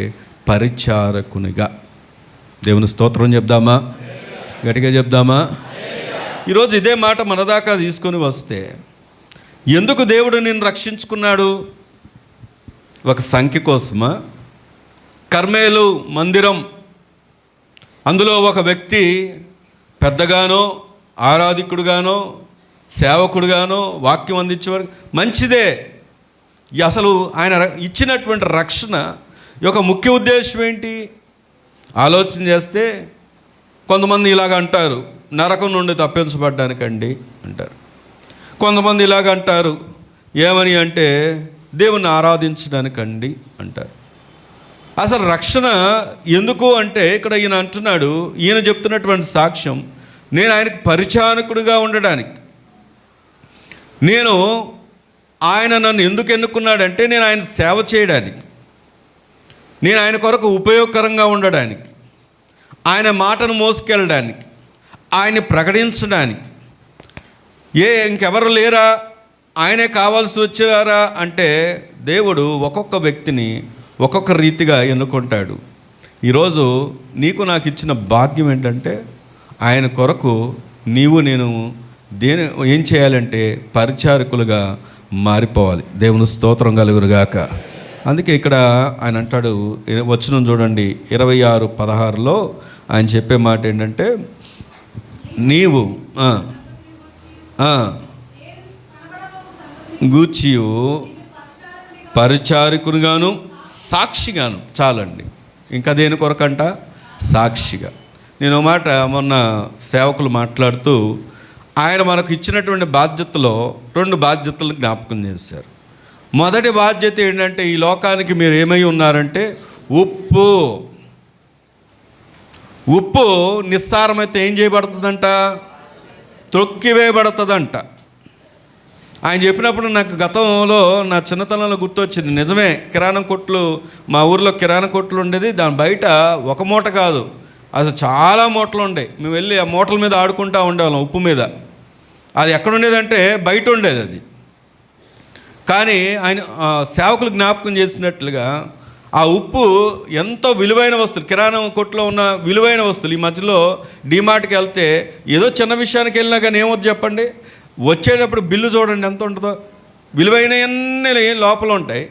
పరిచారకునిగా. దేవుని స్తోత్రం చెప్దామా? గట్టిగా చెప్దామా? ఈరోజు ఇదే మాట మన దాకా తీసుకొని వస్తే, ఎందుకు దేవుడు నిన్ను రక్షించుకున్నాడు? ఒక సంఖ్య కోసమా? కర్మేలు మందిరం, అందులో ఒక వ్యక్తి పెద్దగానో ఆరాధికుడుగానో సేవకుడుగానో వాక్యం అందించేవారు, మంచిదే. అసలు ఆయన ఇచ్చినటువంటి రక్షణ యొక్క ముఖ్య ఉద్దేశం ఏంటి? ఆలోచన చేస్తే కొంతమంది ఇలాగ అంటారు, నరకం నుండి తప్పించబడ్డానికండి అంటారు. కొంతమంది ఇలాగ అంటారు, ఏమని అంటే దేవుణ్ణి ఆరాధించడానికండి అంటారు. అసలు రక్షణ ఎందుకు అంటే, ఇక్కడ ఈయన అంటున్నాడు, ఈయన చెప్తున్నటువంటి సాక్ష్యం, నేను ఆయనకు పరిచారకుడిగా ఉండడానికి. ఆయన నన్ను ఎందుకు ఎన్నుకున్నాడంటే, నేను ఆయన సేవ చేయడానికి, నేను ఆయన కొరకు ఉపయోగకరంగా ఉండడానికి, ఆయన మాటను మోసుకెళ్ళడానికి, ఆయన్ని ప్రకటించడానికి. ఇంకెవరు లేరా? ఆయనే కావాల్సి వచ్చారా అంటే, దేవుడు ఒక్కొక్క వ్యక్తిని ఒక్కొక్క రీతిగా ఎన్నుకుంటాడు. ఈరోజు నీకు నాకు ఇచ్చిన భాగ్యం ఏంటంటే, ఆయన కొరకు నేను ఏం చేయాలంటే పరిచారకులుగా మారిపోవాలి. దేవుని స్తోత్రం కలుగునుగాక. అందుకే ఇక్కడ ఆయన అంటాడు, వచనం చూడండి 26:16లో ఆయన చెప్పే మాట ఏంటంటే, నీవు గూర్చియు పరిచారకునిగాను సాక్షిగాను. చాలండి, ఇంకా దేని కొరకంట? సాక్షిగా. నేను మాట మొన్న సేవకులు మాట్లాడుతూ, ఆయన మనకు ఇచ్చినటువంటి బాధ్యతలో 2 బాధ్యతలు జ్ఞాపకం చేశారు. మొదటి బాధ్యత ఏంటంటే, ఈ లోకానికి మీరు ఏమై ఉన్నారంటే ఉప్పు నిస్సారమైతే ఏం చేయబడుతుందంట? త్రొక్కివేయబడుతుందంట. ఆయన చెప్పినప్పుడు నాకు గతంలో నా చిన్నతనంలో గుర్తొచ్చింది. నిజమే, కిరాణం కొట్లు, మా ఊర్లో కిరాణం కొట్లు ఉండేది. దాని బయట ఒక మూట కాదు, అసలు చాలా మూటలు ఉండేవి. మేము వెళ్ళి ఆ మూటల మీద ఆడుకుంటూ ఉండేవాళ్ళం, ఉప్పు మీద. అది ఎక్కడ ఉండేదంటే బయట ఉండేది అది. కానీ ఆయన సేవకులు జ్ఞాపకం చేసినట్లుగా ఆ ఉప్పు ఎంతో విలువైన వస్తువులు, కిరాణా కొట్లో ఉన్న విలువైన వస్తువులు. ఈ మధ్యలో డీమార్ట్కి వెళ్తే ఏదో చిన్న విషయానికి వెళ్ళినా కానీ ఏమవుతుంది చెప్పండి, వచ్చేటప్పుడు బిల్లు చూడండి ఎంత ఉంటుందో. విలువైనవన్నీ లోపల ఉంటాయి.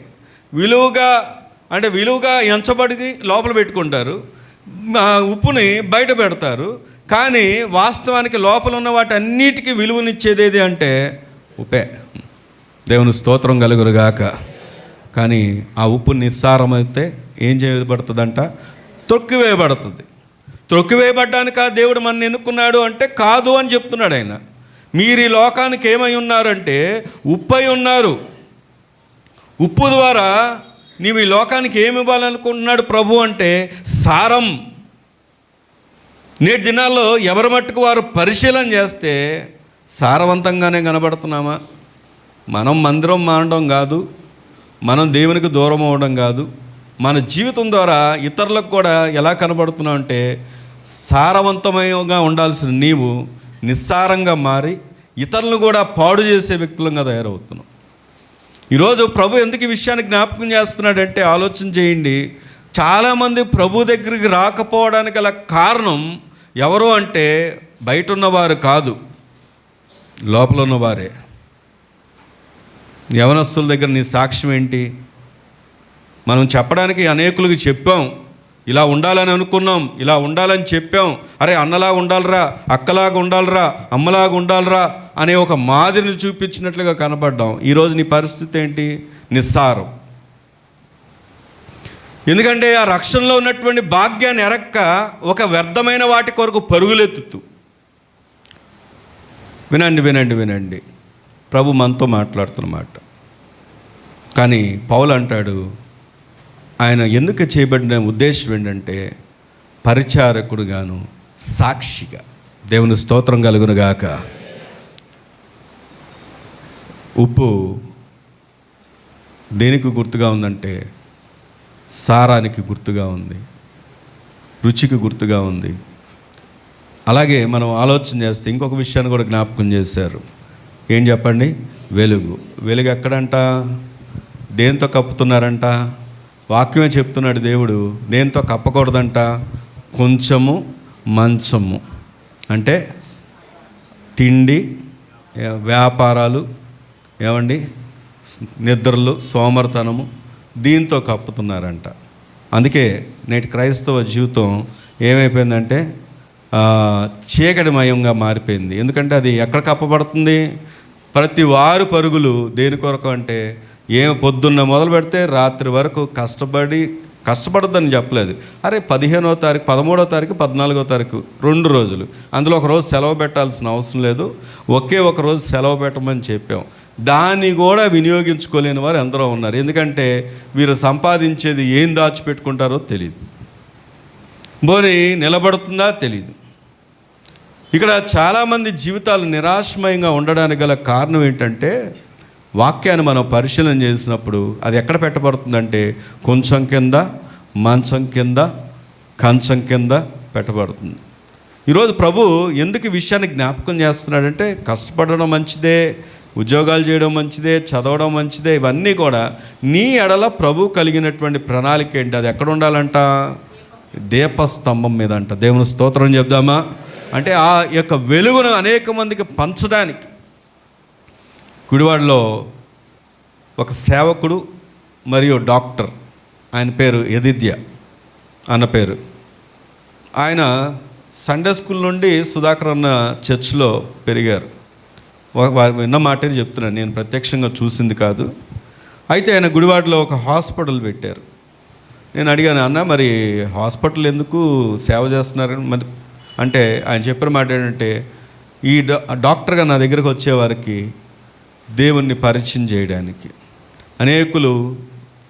విలువగా ఎంచబడి లోపల పెట్టుకుంటారు, ఉప్పుని బయట పెడతారు. కానీ వాస్తవానికి లోపల ఉన్న వాటి అన్నిటికీ విలువనిచ్చేది ఏది అంటే ఉప్పే. దేవుని స్తోత్రం కలుగునుగాక. కానీ ఆ ఉప్పు నిస్సారమైతే ఏం చేయబడుతుందంట? త్రొక్కివేయబడుతుంది. త్రొక్కివేయబడ్డానికి ఆ దేవుడు మన ఎన్నుకున్నాడు అంటే కాదు అని చెప్తున్నాడు ఆయన. మీరు ఈ లోకానికి ఏమై ఉన్నారంటే ఉప్పై ఉన్నారు. ఉప్పు ద్వారా నీవు ఈ లోకానికి ఏమి ఇవ్వాలనుకుంటున్నాడు ప్రభు అంటే సారం. నేటి దినాల్లో ఎవరి మట్టుకు వారు పరిశీలన చేస్తే సారవంతంగానే కనబడుతున్నామా? మనం మందిరం మానడం కాదు, మనం దేవునికి దూరం అవ్వడం కాదు, మన జీవితం ద్వారా ఇతరులకు కూడా ఎలా కనబడుతున్నావు అంటే సారవంతమైనగా ఉండాల్సిన నీవు నిస్సారంగా మారి ఇతరులను కూడా పాడు చేసే వ్యక్తులంగా తయారవుతున్నావు. ఈరోజు ప్రభు ఎందుకు ఈ విషయాన్ని జ్ఞాపకం చేస్తున్నాడంటే ఆలోచన చేయండి. చాలామంది ప్రభు దగ్గరికి రాకపోవడానికి గల కారణం ఎవరు అంటే బయట ఉన్నవారు కాదు, లోపల ఉన్నవారే. యవనస్తుల దగ్గర నీ సాక్ష్యం ఏంటి? మనం చెప్పడానికి అనేకులకు చెప్పాం, ఇలా ఉండాలని అనుకున్నాం, ఇలా ఉండాలని చెప్పాం. అరే అన్నలాగా ఉండాలిరా, అక్కలాగా ఉండాలిరా, అమ్మలాగా ఉండాలిరా అనే ఒక మాదిరిని చూపించినట్లుగా కనబడ్డాం. ఈరోజు నీ పరిస్థితి ఏంటి? నిస్సారం. ఎందుకంటే ఆ రక్షణలో ఉన్నటువంటి భాగ్యాన్ని ఎరక్క ఒక వ్యర్థమైన వాటి కొరకు పరుగులెత్తుతూ. వినండి, ప్రభు మనతో మాట్లాడుతున్నమాట. కానీ పౌలు అంటాడు, ఆయన ఎందుకు చేయబడిన ఉద్దేశం ఏంటంటే పరిచారకుడుగాను సాక్షిగా. దేవుని స్తోత్రం కలుగునుగాక. ఉప్పు దేనికి గుర్తుగా ఉందంటే సారానికి గుర్తుగా ఉంది, రుచికి గుర్తుగా ఉంది. అలాగే మనం ఆలోచన చేస్తే ఇంకొక విషయాన్ని కూడా జ్ఞాపకం చేశారు. ఏం చెప్పండి? వెలుగు. వెలుగు ఎక్కడంట? దేంతో కప్పుతున్నారంట? వాక్యమే చెప్తున్నాడు దేవుడు. దేంతో కప్పకూడదంట? కొంచెము మంచము అంటే తిండి, వ్యాపారాలు, ఏమండి, నిద్రలు, సోమర్తనము, దీంతో కప్పుతున్నారంట. అందుకే నేటి క్రైస్తవ జీవితం ఏమైపోయిందంటే చీకటిమయంగా మారిపోయింది. ఎందుకంటే అది ఎక్కడ కప్పబడుతుంది? ప్రతి వారు పరుగులు దేని కొరకు అంటే పొద్దున్న మొదలు పెడితే రాత్రి వరకు కష్టపడద్దని చెప్పలేదు. అరే 15వ తారీఖు, 13వ తారీఖు, 14వ తారీఖు 2 రోజులు, అందులో ఒక రోజు సెలవు పెట్టాల్సిన అవసరం లేదు, ఒకే ఒక రోజు సెలవు పెట్టమని చెప్పాం. దాన్ని కూడా వినియోగించుకోలేని వారు ఎందరో ఉన్నారు. ఎందుకంటే వీరు సంపాదించేది ఏం దాచిపెట్టుకుంటారో తెలియదు, పోనీ నిలబడుతుందా తెలియదు. ఇక్కడ చాలామంది జీవితాలు నిరాశమయంగా ఉండడానికి గల కారణం ఏంటంటే వాక్యాన్ని మనం పరిశీలన చేసినప్పుడు అది ఎక్కడ పెట్టబడుతుందంటే కొంచెం కింద, మంచం కింద, కంచం కింద పెట్టబడుతుంది. ఈరోజు ప్రభు ఎందుకు ఈ విషయాన్ని జ్ఞాపకం చేస్తున్నాడంటే కష్టపడడం మంచిదే, ఉద్యోగాలు చేయడం మంచిదే, చదవడం మంచిదే, ఇవన్నీ కూడా నీ ఎడల ప్రభు కలిగినటువంటి ప్రణాళిక ఏంటి? అది ఎక్కడ ఉండాలంట? దీపస్తంభం మీద అంట. దేవుని స్తోత్రం చెప్దామా? అంటే ఆ యొక్క వెలుగును అనేక మందికి పంచడానికి. గుడివాడలో ఒక సేవకుడు మరియు డాక్టర్, ఆయన పేరు యదిద్య అన్న పేరు. ఆయన సండే స్కూల్ నుండి సుధాకర్ అన్న చర్చ్లో పెరిగారు. వారు విన్న మాటని చెప్తున్నాను, నేను ప్రత్యక్షంగా చూసింది కాదు. అయితే ఆయన గుడివాడలో ఒక హాస్పిటల్ పెట్టారు. నేను అడిగాను, అన్న మరి హాస్పిటల్ ఎందుకు సేవ చేస్తున్నారు మరి అంటే ఆయన చెప్పిన మాట ఏంటంటే ఈ డాక్టర్గా నా దగ్గరకు వచ్చేవారికి దేవుణ్ణి పరిచయం చేయడానికి. అనేకులు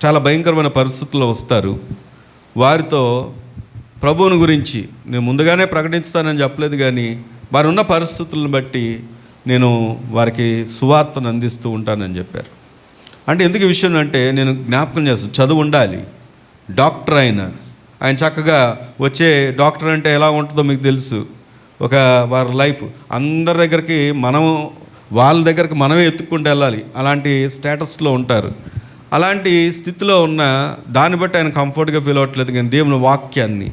చాలా భయంకరమైన పరిస్థితుల్లో వస్తారు, వారితో ప్రభువుని గురించి నేను ముందుగానే ప్రకటిస్తానని చెప్పలేదు, కానీ వారు ఉన్న పరిస్థితులను బట్టి నేను వారికి సువార్తను అందిస్తూ ఉంటానని చెప్పారు. అంటే ఎందుకు ఈ విషయం అంటే నేను జ్ఞాపకం చేస్తాను, చదువు ఉండాలి. డాక్టర్ ఆయన చక్కగా వచ్చే డాక్టర్ అంటే ఎలా ఉంటుందో మీకు తెలుసు. ఒక వారి లైఫ్ అందరి దగ్గరికి వాళ్ళ దగ్గరికి మనమే ఎత్తుక్కుంటూ వెళ్ళాలి, అలాంటి స్టేటస్లో ఉంటారు. అలాంటి స్థితిలో ఉన్న దాన్ని బట్టి ఆయన కంఫర్ట్గా ఫీల్ అవ్వట్లేదు, కానీ దేవుని వాక్యాన్ని,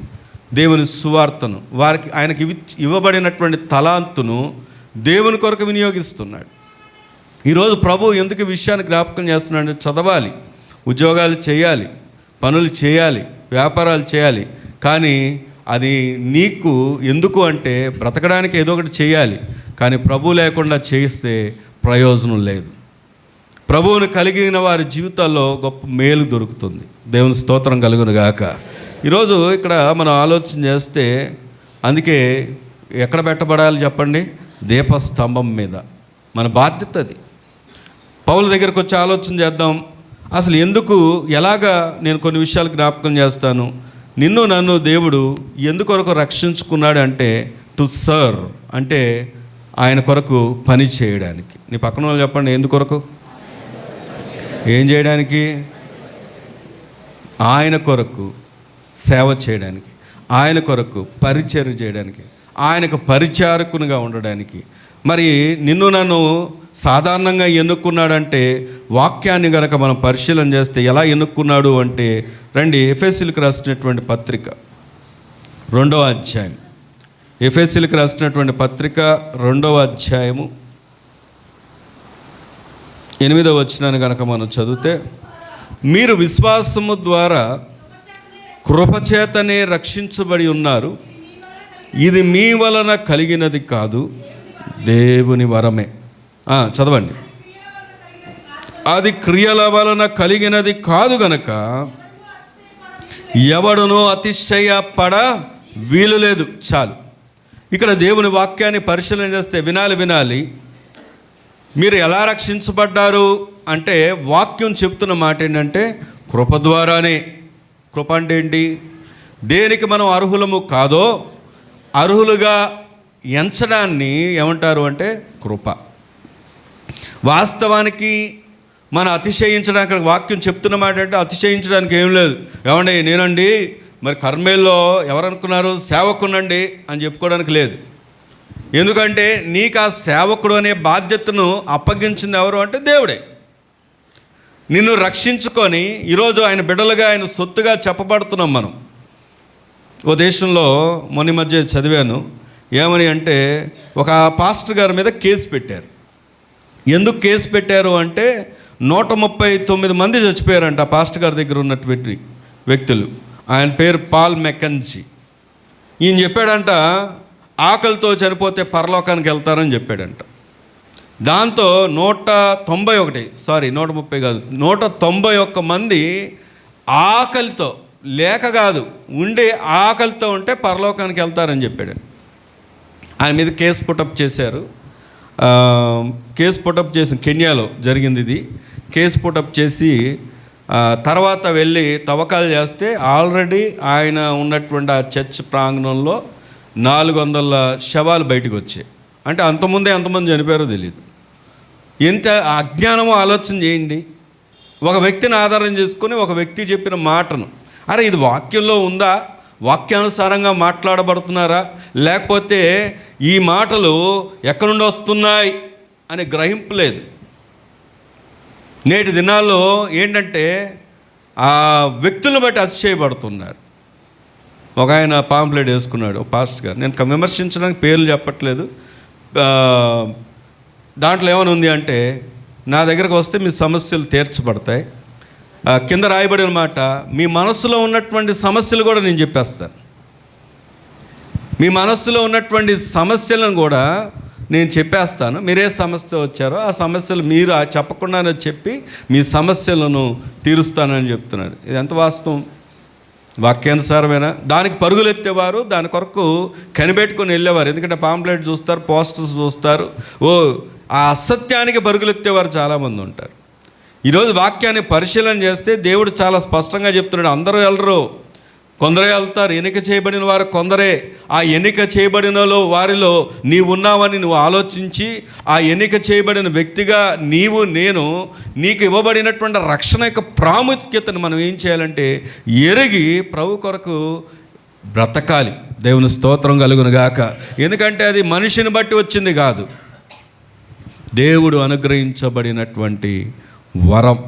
దేవుని సువార్తను, వారికి ఆయనకి ఇవ్వబడినటువంటి తలాంతును దేవుని కొరకు వినియోగిస్తున్నాడు. ఈరోజు ప్రభు ఎందుకు ఈ విషయాన్ని జ్ఞాపకం చేస్తున్నాడు? చదవాలి, ఉద్యోగాలు చేయాలి, పనులు చేయాలి, వ్యాపారాలు చేయాలి, కానీ అది నీకు ఎందుకు అంటే బ్రతకడానికి ఏదో ఒకటి చేయాలి, కానీ ప్రభు లేకుండా చేస్తే ప్రయోజనం లేదు. ప్రభువును కలిగిన వారి జీవితాల్లో గొప్ప మేలు దొరుకుతుంది. దేవుని స్తోత్రం కలుగును గాక. ఈరోజు ఇక్కడ మనం ఆలోచన చేస్తే, అందుకే ఎక్కడ పెట్టబడాలి చెప్పండి? దీపస్తంభం మీద. మన బాధ్యత అది. పౌలు దగ్గరకు వచ్చి ఆలోచన చేద్దాం. అసలు ఎందుకు, ఎలాగా నేను కొన్ని విషయాలు జ్ఞాపకం చేస్తాను. నిన్ను నన్ను దేవుడు ఎందుకొరకు రక్షించుకున్నాడు అంటే టు సర్వ్, అంటే ఆయన కొరకు పని చేయడానికి. నీ పక్కన వాళ్ళు చెప్పండి, ఎందుకొరకు? ఏం చేయడానికి? ఆయన కొరకు సేవ చేయడానికి, ఆయన కొరకు పరిచర్య చేయడానికి, ఆయనకు పరిచారకునిగా ఉండడానికి. మరి నిన్ను నన్ను సాధారణంగా ఎన్నుకున్నాడంటే, వాక్యాన్ని కనుక మనం పరిశీలన చేస్తే ఎలా ఎన్నుకున్నాడు అంటే, రండి ఎఫెసీయులకు రాసినటువంటి పత్రిక 2వ అధ్యాయం. ఎఫెసీయులకు రాసినటువంటి పత్రిక 2వ అధ్యాయము 8వ వచనాన్ని కనుక మనం చదివితే, మీరు విశ్వాసము ద్వారా కృపచేతనే రక్షించబడి ఉన్నారు, ఇది మీ వలన కలిగినది కాదు, దేవుని వరమే. చదవండి. అది క్రియల వలన కలిగినది కాదు గనక ఎవడునూ అతిశయపడ వీలు లేదు. చాలు. ఇక్కడ దేవుని వాక్యాన్ని పరిశీలన చేస్తే వినాలి. మీరు ఎలా రక్షించబడ్డారు అంటే, వాక్యం చెప్తున్న మాట ఏంటంటే కృప ద్వారానే. కృప అంటే ఏంటి? దేనికి మనం అర్హులము కాదో అర్హులుగా ఎంచడాన్ని ఏమంటారు అంటే కృప. వాస్తవానికి మన అతిశయించడానికి వాక్యం చెప్తున్న మాట అంటే అతిశయించడానికి ఏం లేదు. ఏమండి నేనండి మరి కర్మేల్లో ఎవరనుకున్నారు, సేవకునండి అని చెప్పుకోవడానికి లేదు. ఎందుకంటే నీకు ఆ సేవకుడు అనే బాధ్యతను అప్పగించింది ఎవరు అంటే దేవుడే. నిన్ను రక్షించుకొని ఈరోజు ఆయన బిడ్డలుగా, ఆయన సొత్తుగా చెప్పబడుతున్నాం మనం. ఓ దేశంలో మొన్న మధ్య చదివాను, ఏమని అంటే ఒక పాస్టర్ గారి మీద కేసు పెట్టారు. ఎందుకు కేసు పెట్టారు అంటే 139 మంది చచ్చిపోయారంట ఆ పాస్టర్ గారి దగ్గర ఉన్నటువంటి వ్యక్తులు. ఆయన పేరు పాల్ మెకంజీ. ఈయన చెప్పాడంట, ఆకలితో చనిపోతే పరలోకానికి వెళ్తారని చెప్పాడంట. దాంతో 130 కాదు 191 మంది ఆకలితో, లేక కాదు ఉండే ఆకలితో ఉంటే పరలోకానికి వెళ్తారని చెప్పాడు. ఆయన మీద కేసు పుటప్ చేశారు. కేసు పుటప్ చేసి కెన్యాలో జరిగింది ఇది. కేసు పుటప్ చేసి తర్వాత వెళ్ళి తవ్వకాలు చేస్తే ఆల్రెడీ ఆయన ఉన్నటువంటి ఆ చర్చ్ ప్రాంగణంలో 400 శవాలు బయటకు వచ్చాయి. అంటే అంతకుముందే ఎంతమంది చనిపోయారో తెలియదు. ఎంత అజ్ఞానమో ఆలోచన చేయండి. ఒక వ్యక్తిని ఆధారం చేసుకొని ఒక వ్యక్తి చెప్పిన మాటను, అరే ఇది వాక్యంలో ఉందా, వాక్యానుసారంగా మాట్లాడబడుతున్నారా, లేకపోతే ఈ మాటలు ఎక్కడి నుండి వస్తున్నాయి అని గ్రహింపు లేదు. నేటి దినాల్లో ఏంటంటే ఆ వ్యక్తులను బట్టి అతిశయపడుతున్నారు. ఒక ఆయన పాంప్లెట్ వేసుకున్నాడు, పాస్టర్ గారు. నేను విమర్శించడానికి పేర్లు చెప్పట్లేదు. దాంట్లో ఏమైనా ఉంది అంటే, నా దగ్గరకు వస్తే మీ సమస్యలు తీర్చబడతాయి. కింద రాయబడిన మాట, మీ మనస్సులో ఉన్నటువంటి సమస్యలు కూడా నేను చెప్పేస్తాను. మీ మనస్సులో ఉన్నటువంటి సమస్యలను కూడా నేను చెప్పేస్తాను. మీరే సమస్య వచ్చారో ఆ సమస్యలు మీరు చెప్పకుండానే చెప్పి మీ సమస్యలను తీరుస్తానని చెప్తున్నాడు. ఇది ఎంత వాస్తవం? వాక్యానుసారమేనా? దానికి పరుగులు ఎత్తేవారు, దాని కొరకు కనిపెట్టుకొని వెళ్ళేవారు. ఎందుకంటే పాంప్లెట్ చూస్తారు, పోస్టర్స్ చూస్తారు, ఆ అసత్యానికి పరుగులు ఎత్తేవారు చాలామంది ఉంటారు. ఈరోజు వాక్యాన్ని పరిశీలన చేస్తే దేవుడు చాలా స్పష్టంగా చెప్తున్నాడు, అందరూ వెళ్ళరు, కొందరే వెళ్తారు. ఎన్నిక చేయబడిన వారు కొందరే. ఆ ఎన్నిక చేయబడిన వారిలో నీవు ఉన్నావని నువ్వు ఆలోచించి, ఆ ఎన్నిక చేయబడిన వ్యక్తిగా నేను నీకు ఇవ్వబడినటువంటి రక్షణ యొక్క ప్రాముఖ్యతను మనం ఏం చేయాలంటే ఎరిగి ప్రభు కొరకు బ్రతకాలి. దేవుని స్తోత్రం కలుగును గాక. ఎందుకంటే అది మనిషిని బట్టి వచ్చింది కాదు, దేవుడు అనుగ్రహించబడినటువంటి వరం.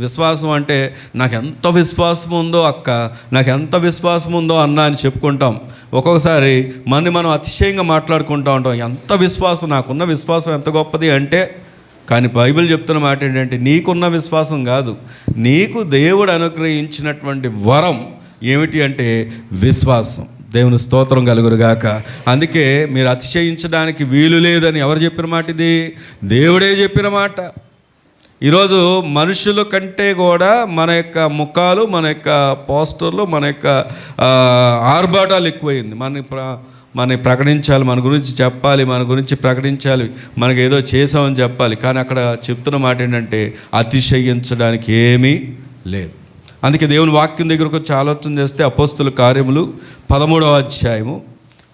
విశ్వాసం అంటే నాకు ఎంత విశ్వాసం ఉందో అక్క, నాకు ఎంత విశ్వాసం ఉందో అన్న అని చెప్పుకుంటాం. ఒక్కొక్కసారి మనం అతిశయంగా మాట్లాడుకుంటూ ఉంటాం, ఎంత విశ్వాసం, నాకున్న విశ్వాసం ఎంత గొప్పది అంటే. కానీ బైబిల్ చెప్తున్న మాట ఏంటంటే నీకున్న విశ్వాసం కాదు, నీకు దేవుడు అనుగ్రహించినటువంటి వరం ఏమిటి అంటే విశ్వాసం. దేవుని స్తోత్రం కలుగురుగాక. అందుకే మీరు అతిశయించడానికి వీలు లేదని ఎవరు చెప్పిన మాట? ఇది దేవుడే చెప్పిన మాట. ఈరోజు మనుషుల కంటే కూడా మన యొక్క ముఖాలు, మన యొక్క పోస్టర్లు, మన యొక్క ఆర్భాటాలు ఎక్కువైంది. మన ప్రకటించాలి, మన గురించి చెప్పాలి, మన గురించి ప్రకటించాలి, మనకి ఏదో చేసామని చెప్పాలి. కానీ అక్కడ చెప్తున్న మాట ఏంటంటే అతిశయించడానికి ఏమీ లేదు. అందుకే దేవుని వాక్యం దగ్గరకు వచ్చి ఆలోచన చేస్తే అపోస్తుల కార్యములు 13వ అధ్యాయము,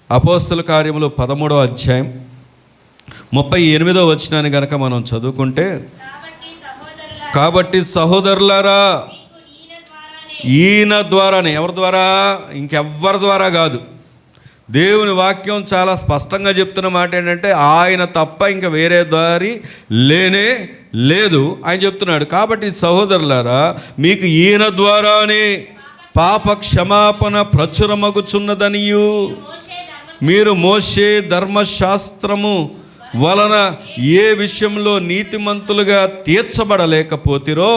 అపోస్తుల కార్యములు 13వ అధ్యాయం 38వ వచనాన్ని కనుక మనం చదువుకుంటే, కాబట్టి సహోదరులారా, ఈయన ద్వారానే, ఎవరి ద్వారా? ఇంకెవ్వరి ద్వారా కాదు. దేవుని వాక్యం చాలా స్పష్టంగా చెప్తున్న మాట ఏంటంటే ఆయన తప్ప ఇంకా వేరే దారి లేనే లేదు ఆయన చెప్తున్నాడు. కాబట్టి సహోదరులారా, మీకు ఈయన ద్వారానే పాప క్షమాపణ ప్రచురమగుచున్నదనియు, మీరు మోషే ధర్మశాస్త్రము వలన ఏ విషయంలో నీతిమంతులుగా తీర్చబడలేకపోతిరో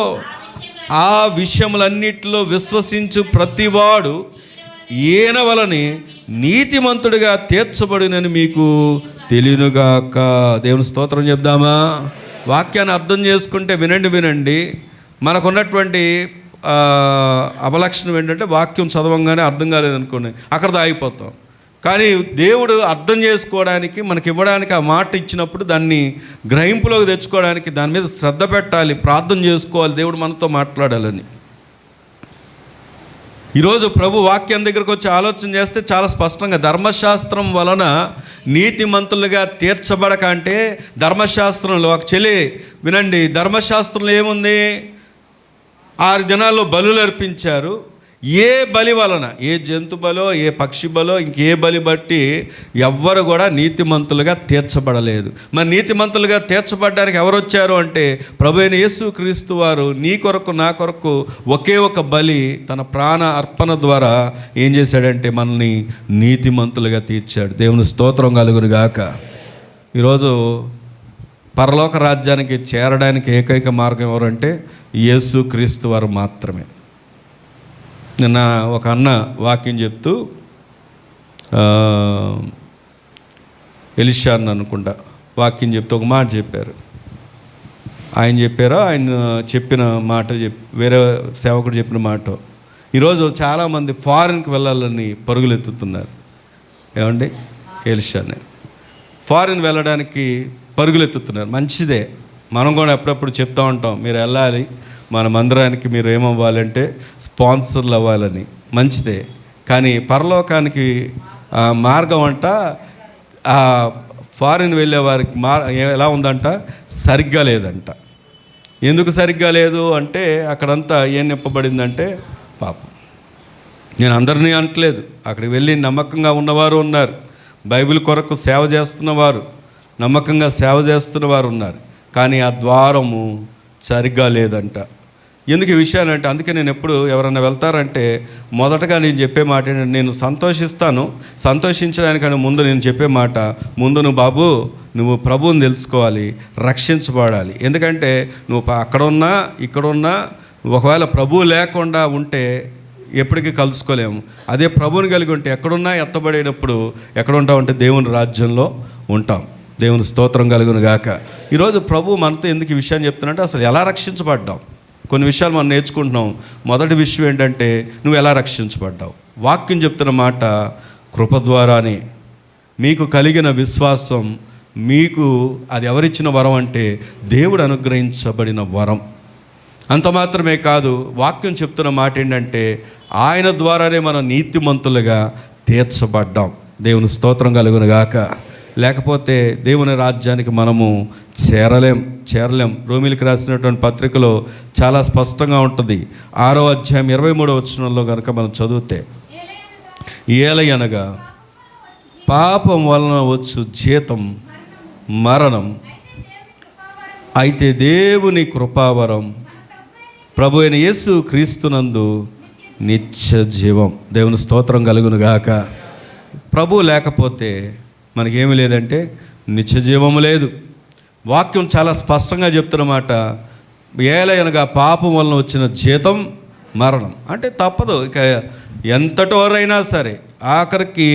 ఆ విషయములన్నిటిలో విశ్వసించు ప్రతివాడు ఈయన వలనే నీతిమంతుడిగా తీర్చబడినని మీకు తెలియనుగాక. దేవుని స్తోత్రం చెప్దామా? వాక్యాన్ని అర్థం చేసుకుంటే వినండి. మనకున్నటువంటి అపలక్షణం ఏంటంటే వాక్యం చదవంగానే అర్థం కాలేదనుకోండి, అక్కడ ఆగిపోతాం. కానీ దేవుడు అర్థం చేసుకోవడానికి, మనకి ఇవ్వడానికి ఆ మాట ఇచ్చినప్పుడు దాన్ని గ్రహింపులోకి తెచ్చుకోవడానికి దాని మీద శ్రద్ధ పెట్టాలి, ప్రార్థన చేసుకోవాలి, దేవుడు మనతో మాట్లాడాలని. ఈరోజు ప్రభు వాక్యం దగ్గరకు వచ్చి ఆలోచన చేస్తే చాలా స్పష్టంగా ధర్మశాస్త్రం వలన నీతిమంతులుగా తీర్చబడక అంటే, ధర్మశాస్త్రంలో ఒక వినండి, ధర్మశాస్త్రంలో ఏముంది? 6 దినాల్లో బలులు అర్పించారు. ఏ బలి వలన, ఏ జంతు బలో, ఏ పక్షి బలో, ఇంకే బలి బట్టి ఎవ్వరు కూడా నీతిమంతులుగా తీర్చబడలేదు. మరి నీతిమంతులుగా తీర్చబడడానికి ఎవరు వచ్చారు అంటే ప్రభు అయిన యేసుక్రీస్తు వారు నీ కొరకు నా కొరకు ఒకే ఒక బలి, తన ప్రాణ అర్పణ ద్వారా ఏం చేశాడంటే మనల్ని నీతిమంతులుగా తీర్చాడు. దేవుని స్తోత్రం కలుగును గాక. ఈరోజు పరలోక రాజ్యానికి చేరడానికి ఏకైక మార్గం ఎవరంటే యేసుక్రీస్తు వారు మాత్రమే. నిన్న ఒక అన్న వాక్యం చెప్తూ, ఎలిషా అన్న అనుకుంటా, వాక్యం చెప్తూ ఒక మాట చెప్పారు. ఆయన చెప్పిన మాట వేరే సేవకుడు చెప్పిన మాట. ఈరోజు చాలామంది ఫారిన్కి వెళ్ళాలని పరుగులెత్తుతున్నారు. ఏమండి? ఎలిషానే ఫారిన్ వెళ్ళడానికి పరుగులెత్తుతున్నారు. మంచిదే, మనం కూడా అప్పుడప్పుడు చెప్తూ ఉంటాం, మీరు వెళ్ళాలి, మన మందిరానికి మీరు ఏమవ్వాలంటే స్పాన్సర్లు అవ్వాలని. మంచిదే, కానీ పరలోకానికి మార్గం అంట ఫారిన్ వెళ్ళే వారికి ఎలా ఉందంట? సరిగ్గా లేదంట. ఎందుకు సరిగ్గా లేదు అంటే అక్కడంతా ఏం నింపబడిందంటే పాపం. నేను అందరినీ అనట్లేదు, అక్కడికి వెళ్ళి నమ్మకంగా ఉన్నవారు ఉన్నారు, బైబిల్ కొరకు సేవ చేస్తున్నవారు, నమ్మకంగా సేవ చేస్తున్నవారు ఉన్నారు. కానీ ఆ ద్వారము సరిగ్గా లేదంట. ఎందుకు ఈ విషయాన్ని అంటే, అందుకే నేను ఎప్పుడు ఎవరైనా వెళ్తారంటే మొదటగా నేను చెప్పే మాట ఏంటంటే, నేను సంతోషిస్తాను, సంతోషించడానికన్నా ముందు నేను చెప్పే మాట, ముందు నువ్వు ప్రభువుని తెలుసుకోవాలి, రక్షించబడాలి. ఎందుకంటే నువ్వు అక్కడున్నా ఇక్కడున్నా ఒకవేళ ప్రభువు లేకుండా ఉంటే ఎప్పటికీ కలుసుకోలేము. అదే ప్రభువుని కలిగి ఉంటే ఎక్కడున్నా ఎత్తబడేటప్పుడు ఎక్కడ ఉంటామంటే దేవుని రాజ్యంలో ఉంటాం. దేవుని స్తోత్రం కలుగును గాక. ఈరోజు ప్రభు మనతో ఎందుకు ఈ విషయాన్ని చెప్తున్నట్టే, అసలు ఎలా రక్షించబడ్డాం, కొన్ని విషయాలు మనం నేర్చుకుంటున్నాం. మొదటి విషయం ఏంటంటే నువ్వు ఎలా రక్షించబడ్డావు. వాక్యం చెప్తున్న మాట, కృప ద్వారానే. మీకు కలిగిన విశ్వాసం, మీకు అది ఎవరిచ్చిన వరం అంటే దేవుడు అనుగ్రహించబడిన వరం. అంత మాత్రమే కాదు, వాక్యం చెప్తున్న మాట ఏంటంటే ఆయన ద్వారానే మనం నీతిమంతులుగా తీర్చబడ్డాం. దేవుని స్తోత్రం కలుగును గాక. లేకపోతే దేవుని రాజ్యానికి మనము చేరలేం. రోమీలకు రాసినటువంటి పత్రికలో చాలా స్పష్టంగా ఉంటుంది. 6వ అధ్యాయం 23వ వచనంలో కనుక మనం చదివితే, ఏలయనగా పాపం వలన వచ్చు జీతం మరణం, అయితే దేవుని కృపావరం ప్రభు అయిన యేసు క్రీస్తునందు నిత్య జీవం. దేవుని స్తోత్రం కలుగును గాక. ప్రభు లేకపోతే మనకేమీ లేదంటే నిత్య జీవము లేదు. వాక్యం చాలా స్పష్టంగా చెప్తున్నమాట. ఏలయనగా పాపం వలన వచ్చిన జీతం మరణం. అంటే తప్పదు. ఇక ఎంతటోరైనా సరే ఆఖరికి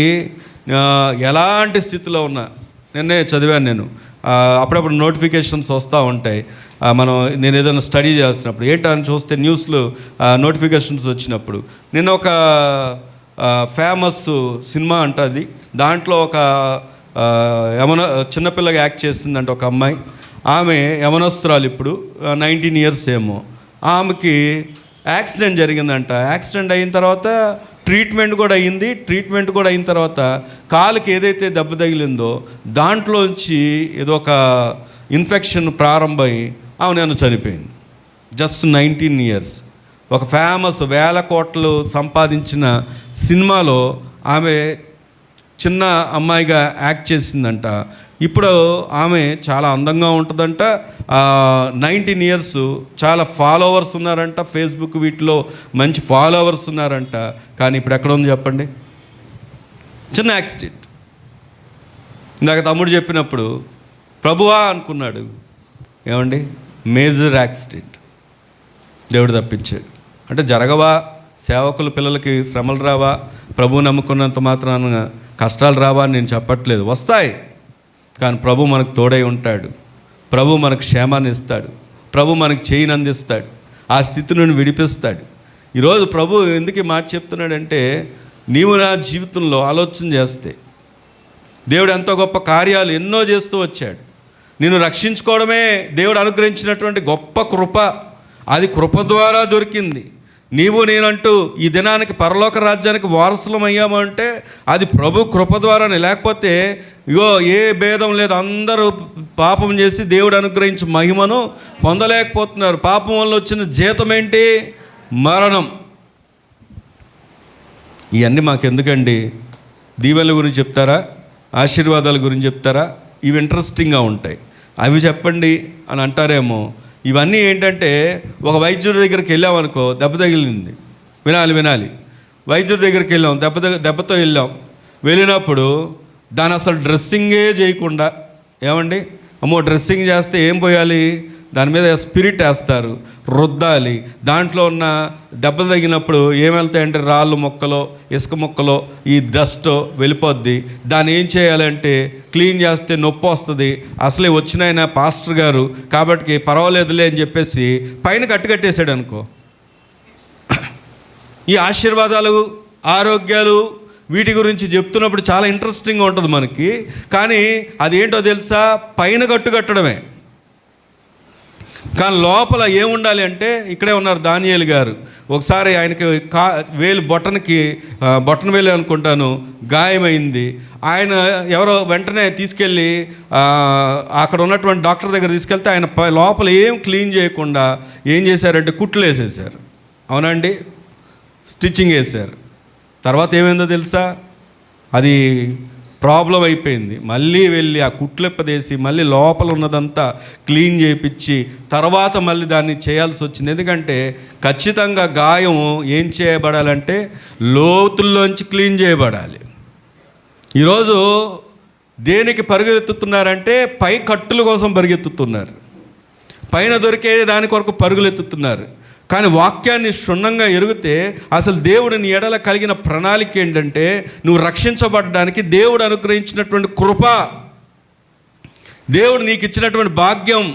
ఎలాంటి స్థితిలో ఉన్నా, నిన్నే చదివాను నేను, అప్పుడప్పుడు నోటిఫికేషన్స్ వస్తూ ఉంటాయి. నేను ఏదైనా స్టడీ చేస్తున్నప్పుడు ఏంటని చూస్తే న్యూస్లో నోటిఫికేషన్స్ వచ్చినప్పుడు, నిన్న ఒక ఫేమస్ సినిమా అంటది, దాంట్లో ఒక చిన్నపిల్లగా యాక్ట్ చేసిందంట ఒక అమ్మాయి. ఆమె యవనస్తురాలు, ఇప్పుడు 19 years ఏమో. ఆమెకి యాక్సిడెంట్ జరిగిందంట. యాక్సిడెంట్ అయిన తర్వాత ట్రీట్మెంట్ కూడా అయిన తర్వాత కాలుకి ఏదైతే దెబ్బ తగిలిందో దాంట్లోంచి ఏదో ఒక ఇన్ఫెక్షన్ ప్రారంభమై ఆమె చనిపోయింది. Just 19 years. ఒక ఫేమస్ 1000 కోట్లు సంపాదించిన సినిమాలో ఆమె చిన్న అమ్మాయిగా యాక్ట్ చేసిందంట. ఇప్పుడు ఆమె చాలా అందంగా ఉంటుందంట. 19 years, చాలా ఫాలోవర్స్ ఉన్నారంట. ఫేస్బుక్ వీటిలో మంచి ఫాలోవర్స్ ఉన్నారంట. కానీ ఇప్పుడు ఎక్కడ ఉంది చెప్పండి? చిన్న యాక్సిడెంట్. ఇందాక తమ్ముడు చెప్పినప్పుడు ప్రభువా అనుకున్నాడు. ఏమండి, మేజర్ యాక్సిడెంట్. దేవుడు తప్పించాడు. అంటే జరగవా? సేవకుల పిల్లలకి శ్రమలు రావా? ప్రభువు నమ్ముకున్నంత మాత్రాన కష్టాలు రావా అని నేను చెప్పట్లేదు, వస్తాయి. కానీ ప్రభు మనకు తోడై ఉంటాడు. ప్రభు మనకు క్షేమాన్ని ఇస్తాడు. ప్రభు మనకు చేయిని అందిస్తాడు. ఆ స్థితి నుండి విడిపిస్తాడు. ఈరోజు ప్రభు ఎందుకు ఈ మాట చెప్తున్నాడంటే, నీవు నా జీవితంలో ఆలోచన చేస్తే దేవుడు ఎంతో గొప్ప కార్యాలు ఎన్నో చేస్తూ వచ్చాడు. నిన్ను రక్షించుకోవడమే దేవుడు అనుగ్రహించినటువంటి గొప్ప కృప. అది కృప ద్వారా దొరికింది. నీవు నేనంటూ ఈ దినానికి పరలోక రాజ్యానికి వారసులం అయ్యాము అంటే అది ప్రభు కృప ద్వారానే. లేకపోతే ఇగో ఏ భేదం లేదు, అందరూ పాపం చేసి దేవుడు అనుగ్రహించి మహిమను పొందలేకపోతున్నారు. పాపం వల్ల వచ్చిన జీతం ఏంటి? మరణం. ఇవన్నీ మాకెందుకండి? దీవెనల గురించి చెప్తారా? ఆశీర్వాదాల గురించి చెప్తారా? ఇవి ఇంట్రెస్టింగ్గా ఉంటాయి, అవి చెప్పండి అని అంటారేమో. ఇవన్నీ ఏంటంటే, ఒక వైద్యుడి దగ్గరికి వెళ్ళామనుకో, దెబ్బ తగిలింది, వినాలి. వైద్యుడి దగ్గరికి వెళ్ళాం, దెబ్బతో వెళ్ళినప్పుడు దాని అసలు డ్రెస్సింగే చేయకుండా, ఏమండి అమ్మో డ్రెస్సింగ్ చేస్తే ఏం పోయాలి? దాని మీద స్పిరిట్ వేస్తారు, రుద్దాలి. దాంట్లో ఉన్న దెబ్బలు తగినప్పుడు ఏం వెళ్తాయంటే రాళ్ళు మొక్కలో, ఇసుక మొక్కలో, ఈ డస్ట్ వెళ్ళిపోద్ది. దాన్ని ఏం చేయాలంటే క్లీన్ చేస్తే నొప్పి వస్తుంది. అసలే వచ్చినాయన పాస్టర్ గారు కాబట్టి పర్వాలేదులే అని చెప్పేసి పైన కట్టేసాడు అనుకో. ఈ ఆశీర్వాదాలు, ఆరోగ్యాలు వీటి గురించి చెప్తున్నప్పుడు చాలా ఇంట్రెస్టింగ్గా ఉంటుంది మనకి. కానీ అదేంటో తెలుసా? పైన కట్టడమే. కానీ లోపల ఏముండాలి అంటే, ఇక్కడే ఉన్నారు దానియేలు గారు. ఒకసారి ఆయనకి బొట్టన వేలు అనుకుంటాను గాయమైంది. ఆయన ఎవరో వెంటనే తీసుకెళ్ళి అక్కడ ఉన్నటువంటి డాక్టర్ దగ్గర తీసుకెళ్తే ఆయన లోపల ఏం క్లీన్ చేయకుండా ఏం చేశారంటే కుట్లు వేసేసారు. అవునండి, స్టిచ్చింగ్ వేశారు. తర్వాత ఏమైందో తెలుసా? అది ప్రాబ్లం అయిపోయింది. మళ్ళీ వెళ్ళి ఆ కుట్లెప్పదేసి మళ్ళీ లోపల ఉన్నదంతా క్లీన్ చేయించి తర్వాత మళ్ళీ దాన్ని చేయాల్సి వచ్చింది. ఎందుకంటే ఖచ్చితంగా గాయం ఏం చేయబడాలంటే లోతుల్లోంచి క్లీన్ చేయబడాలి. ఈరోజు దేనికి పరుగులెత్తుతున్నారంటే పై కట్టుల కోసం పరిగెత్తుతున్నారు, పైన దొరికే దాని కొరకు పరుగులెత్తుతున్నారు. కానీ వాక్యాన్ని క్షుణ్ణంగా ఎరిగితే అసలు దేవుడు నీ ఎడల కలిగిన ప్రణాళిక ఏంటంటే, నువ్వు రక్షించబడడానికి దేవుడు అనుగ్రహించినటువంటి కృప, దేవుడు నీకు ఇచ్చినటువంటి భాగ్యం.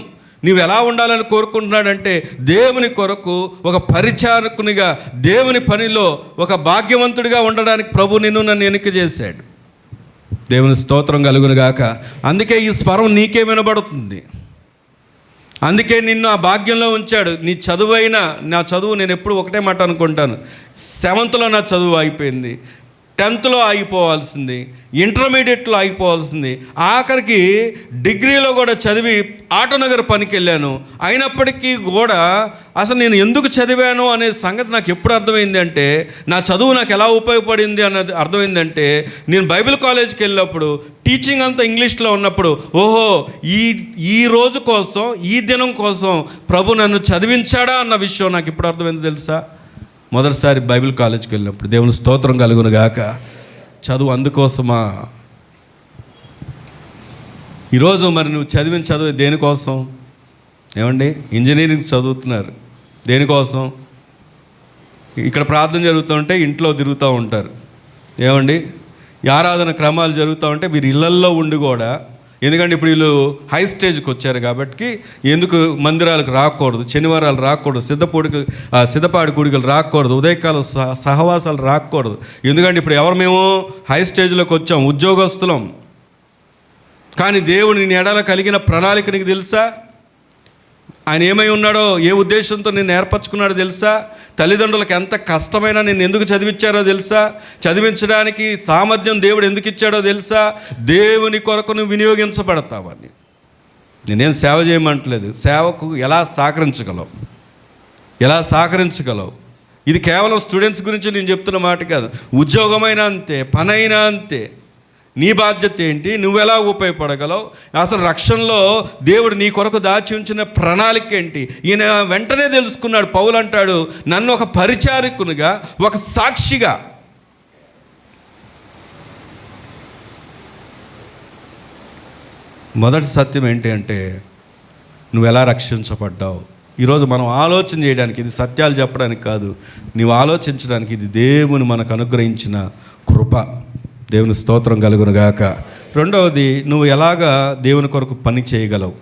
నువ్వు ఎలా ఉండాలని కోరుకుంటున్నాడంటే, దేవుని కొరకు ఒక పరిచారకునిగా, దేవుని పనిలో ఒక భాగ్యవంతుడిగా ఉండడానికి ప్రభు నన్ను ఎన్నిక చేశాడు. దేవుని స్తోత్రం కలుగును గాక. అందుకే ఈ స్వరం నీకే వినబడుతుంది. అందుకే నిన్ను ఆ భాగ్యంలో ఉంచాడు. నీ చదువు, నేను ఎప్పుడు ఒకటే మాట అనుకుంటాను, 7th నా చదువు అయిపోయింది. 10th ఆగిపోవాల్సింది, ఇంటర్మీడియట్లో ఆగిపోవాల్సింది, ఆఖరికి డిగ్రీలో కూడా చదివి ఆటోనగర్ పనికి వెళ్ళాను. అయినప్పటికీ కూడా అసలు నేను ఎందుకు చదివాను అనే సంగతి నాకు ఎప్పుడు అర్థమైంది అంటే, నా చదువు నాకు ఎలా ఉపయోగపడింది అన్నది అర్థమైందంటే, నేను బైబిల్ కాలేజ్కి వెళ్ళినప్పుడు టీచింగ్ అంతా ఇంగ్లీష్లో ఉన్నప్పుడు, ఓహో ఈ రోజు కోసం, ఈ దినం కోసం ప్రభు నన్ను చదివించాడా అన్న విషయం నాకు ఇప్పుడు అర్థమైంది తెలుసా. మొదటిసారి బైబిల్ కాలేజ్కి వెళ్ళినప్పుడు. దేవుని స్తోత్రం కలుగును గాక. చదువు అందుకోసమా? ఈరోజు మరి నువ్వు చదివిన చదువు దేనికోసం? ఏమండి, ఇంజనీరింగ్ చదువుతున్నారు దేనికోసం? ఇక్కడ ప్రార్థన జరుగుతుంటే ఇంట్లో తిరుగుతూ ఉంటారు. ఏమండి, ఈ ఆరాధన క్రమాలు జరుగుతూ ఉంటే వీరు ఇళ్లల్లో ఉండి కూడా, ఎందుకంటే ఇప్పుడు వీళ్ళు హై స్టేజ్కి వచ్చారు కాబట్టి ఎందుకు మందిరాలకు రాకూడదు, శనివారాలు రాకూడదు, సిద్ధపాడి కూడికలు రాకూడదు, ఉదయకాల సహవాసాలు రాకూడదు. ఎందుకంటే ఇప్పుడు ఎవరు మేము హై స్టేజ్లోకి వచ్చాం, ఉద్యోగస్తులం. కానీ దేవుడు నీ ఎడల కలిగిన ప్రణాళిక నీకు తెలుసా? ఆయన ఏమై ఉన్నాడో, ఏ ఉద్దేశంతో నేను ఏర్పరచుకున్నాడో తెలుసా? తల్లిదండ్రులకు ఎంత కష్టమైనా నేను ఎందుకు చదివించారో తెలుసా? చదివించడానికి సామర్థ్యం దేవుడు ఎందుకు ఇచ్చాడో తెలుసా? దేవుని కొరకు నువ్వు వినియోగించబడతావని. నేనేం సేవ చేయమంటలేదు, సేవకు ఎలా సహకరించగలవు. ఇది కేవలం స్టూడెంట్స్ గురించి నేను చెప్తున్న మాట కాదు. ఉద్యోగమైనా అంతే, పనైనా అంతే. నీ బాధ్యత ఏంటి? నువ్వెలా ఉపయోగపడగలవు? అసలు రక్షణలో దేవుడు నీ కొరకు దాచి ఉంచిన ప్రణాళిక ఏంటి? ఈయన వెంటనే తెలుసుకున్నాడు. పౌలు అంటాడు, నన్ను ఒక పరిచారకునిగా, ఒక సాక్షిగా. మొదటి సత్యం ఏంటి అంటే, నువ్వు ఎలా రక్షించబడ్డావు. ఈరోజు మనం ఆలోచన చేయడానికి, ఇది సత్యాలు చెప్పడానికి కాదు, నువ్వు ఆలోచించడానికి. ఇది దేవుని మనకు అనుగ్రహించిన కృప. దేవుని స్తోత్రం కలుగును గాక. రెండవది, నువ్వు ఎలాగా దేవుని కొరకు పని చేయగలవు.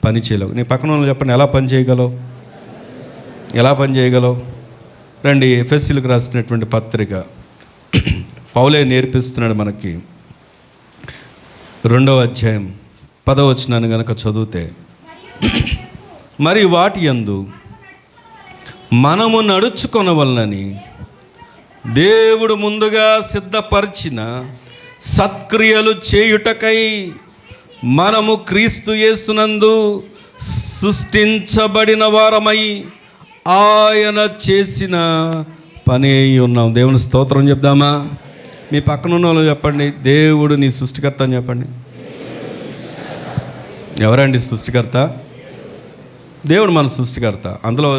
పని చేయలేవు. నీ పక్కన వాళ్ళు చెప్పండి, ఎలా పని చేయగలవు. రండి, ఎఫెసీయులకు రాసినటువంటి పత్రిక పౌలే నేర్పిస్తున్నాడు మనకి. 2వ అధ్యాయం 10వ వచనాన్ని గనక చదివితే, మరి వాటి యందు మనము నడుచుకొనవలనని దేవుడు ముందుగా సిద్ధపరిచిన సత్క్రియలు చేయుటకై మనము క్రీస్తు యేసునందు సృష్టించబడిన వారమై ఆయన చేసిన పని అయి ఉన్నాం. దేవుని స్తోత్రం చెప్దామా? మీ పక్కన ఉన్న వాళ్ళు చెప్పండి, దేవుడు నీ సృష్టికర్త అని చెప్పండి. ఎవరండి సృష్టికర్త? దేవుడు మన సృష్టికర్త. అందులో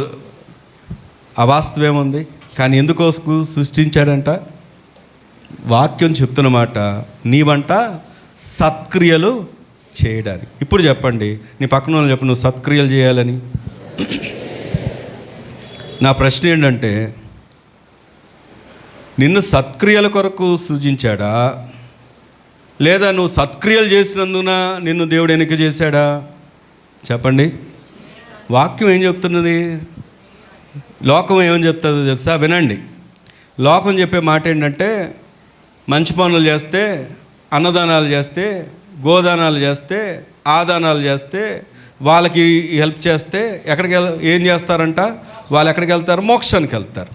అవాస్తవేముంది? కానీ ఎందుకోసం సృష్టించాడంట? వాక్యం చెప్తున్నమాట, నీవంట సత్క్రియలు చేయడానికి. ఇప్పుడు చెప్పండి, నీ పక్కన వాళ్ళు చెప్పండి, నువ్వు సత్క్రియలు చేయాలని. నా ప్రశ్న ఏంటంటే, నిన్ను సత్క్రియల కొరకు సృజించాడా, లేదా నువ్వు సత్క్రియలు చేసినందున నిన్ను దేవుడు ఎన్నిక చేశాడా? చెప్పండి. వాక్యం ఏం చెప్తున్నది? లోకం ఏమని చెప్తుందో తెలుసా? వినండి. లోకం చెప్పే మాట ఏంటంటే, మంచి పనులు చేస్తే, అన్నదానాలు చేస్తే, గోదానాలు చేస్తే, ఆదానాలు చేస్తే, వాళ్ళకి హెల్ప్ చేస్తే ఏం చేస్తారంట? వాళ్ళు ఎక్కడికి వెళ్తారు? మోక్షానికి వెళ్తారు.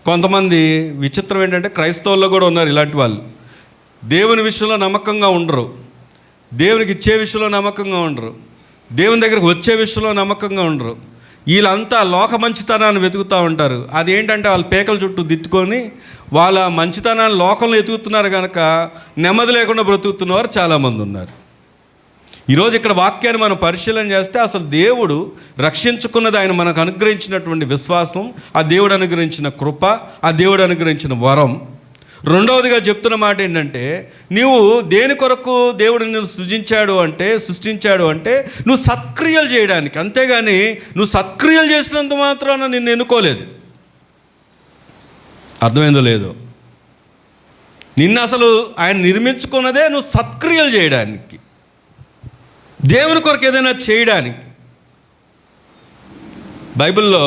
కొంతమంది విచిత్రం ఏంటంటే, క్రైస్తవుల్లో కూడా ఉన్నారు ఇలాంటి వాళ్ళు. దేవుని విషయంలో నమ్మకంగా ఉండరు, దేవునికి ఇచ్చే విషయంలో నమ్మకంగా ఉండరు, దేవుని దగ్గరికి వచ్చే విషయంలో నమ్మకంగా ఉండరు. వీళ్ళంతా లోక మంచితనాన్ని వెతుకుతూ ఉంటారు. అదేంటంటే, వాళ్ళ పేకల చుట్టూ దిట్టుకొని వాళ్ళ మంచితనాన్ని లోకంలో ఎతుకుతున్నారు కనుక నెమ్మది లేకుండా బ్రతుకుతున్నవారు చాలామంది ఉన్నారు. ఈరోజు ఇక్కడ వాక్యాన్ని మనం పరిశీలన చేస్తే, అసలు దేవుడు రక్షించుకున్నది ఆయన మనకు అనుగ్రహించినటువంటి విశ్వాసం, ఆ దేవుడు అనుగ్రహించిన కృప, ఆ దేవుడు అనుగ్రహించిన వరం. రెండవదిగా చెప్తున్న మాట ఏంటంటే, నీవు దేని కొరకు దేవుడు నిన్ను సృష్టించాడు అంటే నువ్వు సత్క్రియలు చేయడానికి. అంతేగాని నువ్వు సత్క్రియలు చేసినంత మాత్రాన నిన్ను ఎన్నుకోలేదు. అర్థమైందో లేదో? నిన్ను అసలు ఆయన నిర్మించుకున్నదే నువ్వు సత్క్రియలు చేయడానికి, దేవుని కొరకు ఏదైనా చేయడానికి. బైబిల్లో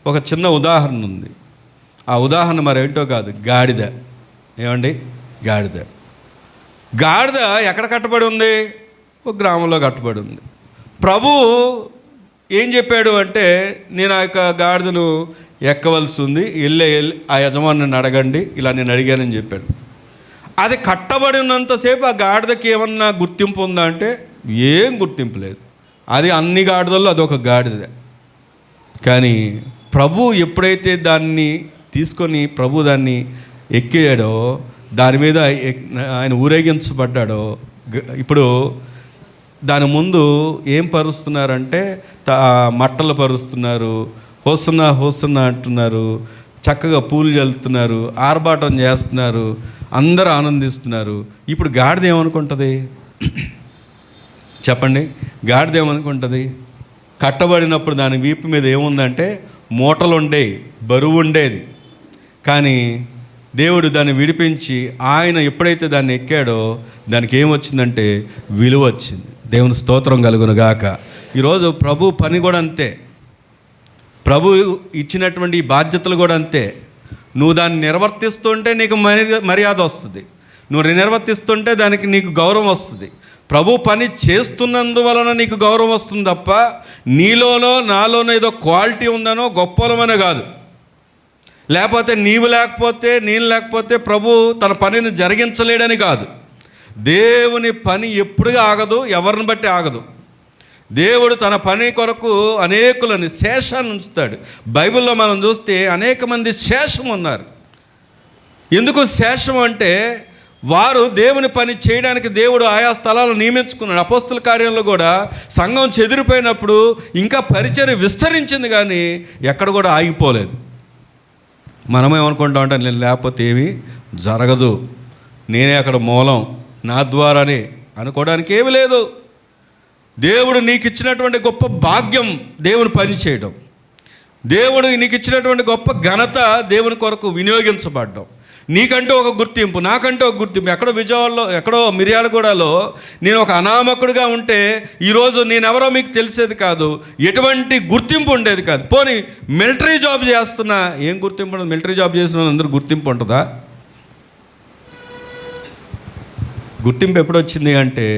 ఒక చిన్న ఉదాహరణ ఉంది. ఆ ఉదాహరణ మరేంటో కాదు, గాడిద. ఏమండి? గాడిద ఎక్కడ కట్టబడి ఉంది? ఒక గ్రామంలో కట్టబడి ఉంది. ప్రభు ఏం చెప్పాడు అంటే, నేను ఆ యొక్క గాడిదను ఎక్కవలసి ఉంది, వెళ్ళి ఆ యజమానిని అడగండి, ఇలా నేను అడిగానని చెప్పాడు. అది కట్టబడినంతసేపు ఆ గాడిదకి ఏమన్నా గుర్తింపు ఉందా అంటే ఏం గుర్తింపు లేదు. అది అన్ని గాడిదల్లో అదొక గాడిద. కానీ ప్రభు ఎప్పుడైతే దాన్ని తీసుకొని ప్రభు దాన్ని ఎక్కాడో, దాని మీద ఆయన ఊరేగించబడ్డాడో, ఇప్పుడు దాని ముందు ఏం పరుస్తున్నారంటే మట్టలు పరుస్తున్నారు, హోసన్నా హోసన్నా అంటున్నారు, చక్కగా పూలు చల్లుతున్నారు, ఆర్భాటం చేస్తున్నారు, అందరూ ఆనందిస్తున్నారు. ఇప్పుడు గాడిద ఏమనుకుంటుంది చెప్పండి? గాడిద ఏమనుకుంటుంది? కట్టబడినప్పుడు దాని వీపు మీద ఏముందంటే మూటలు ఉండేవి, బరువు ఉండేది. కానీ దేవుడు దాన్ని విడిపించి ఆయన ఎప్పుడైతే దాన్ని ఎక్కాడో దానికి ఏమొచ్చిందంటే విలువ వచ్చింది. దేవుని స్తోత్రం కలుగును గాక. ఈరోజు ప్రభు పని కూడా అంతే. ప్రభు ఇచ్చినటువంటి ఈ బాధ్యతలు కూడా అంతే. నువ్వు దాన్ని నిర్వర్తిస్తుంటే నీకు మర్యాద వస్తుంది, నువ్వు నిర్వర్తిస్తుంటే దానికి నీకు గౌరవం వస్తుంది. ప్రభు పని చేస్తున్నందువలన నీకు గౌరవం వస్తుంది తప్ప నీలోనో నాలోనో ఏదో క్వాలిటీ ఉందనో గొప్పలమనే కాదు. లేకపోతే నీవు లేకపోతే నేను లేకపోతే ప్రభు తన పనిని జరిగించలేడని కాదు. దేవుని పని ఎప్పుడుగా ఆగదు, ఎవరిని బట్టి ఆగదు. దేవుడు తన పని కొరకు అనేకులని శేషాన్ని ఉంచుతాడు. బైబిల్లో మనం చూస్తే అనేక మంది శేషం ఉన్నారు. ఎందుకు శేషం అంటే వారు దేవుని పని చేయడానికి దేవుడు ఆయా స్థలాలు నియమించుకున్నాడు. అపోస్తుల కార్యంలో కూడా సంఘం చెదిరిపోయినప్పుడు ఇంకా పరిచర్య విస్తరించింది, కానీ ఎక్కడ కూడా ఆగిపోలేదు. మనమేమనుకుంటామంటే నేను లేకపోతే ఏమీ జరగదు, నేనే అక్కడ మూలం, నా ద్వారానే అనుకోవడానికి ఏమీ లేదు. దేవుడు నీకు ఇచ్చినటువంటి గొప్ప భాగ్యం దేవుని పని చేయడం, దేవుడు నీకు ఇచ్చినటువంటి గొప్ప ఘనత దేవుని కొరకు వినియోగించబడ్డం. నీకంటూ ఒక గుర్తింపు, నాకంటూ ఒక గుర్తింపు. ఎక్కడో విజయవాడలో, ఎక్కడో మిర్యాలగూడలో నేను ఒక అనామకుడిగా ఉంటే ఈరోజు నేనెవరో మీకు తెలిసేది కాదు, ఎటువంటి గుర్తింపు ఉండేది కాదు. పోనీ మిలిటరీ జాబ్ చేస్తున్నా ఏం గుర్తింపు ఉండదు. మిలిటరీ జాబ్ చేసిన అందరూ గుర్తింపు ఉంటుందా? గుర్తింపు ఎప్పుడు వచ్చింది అంటే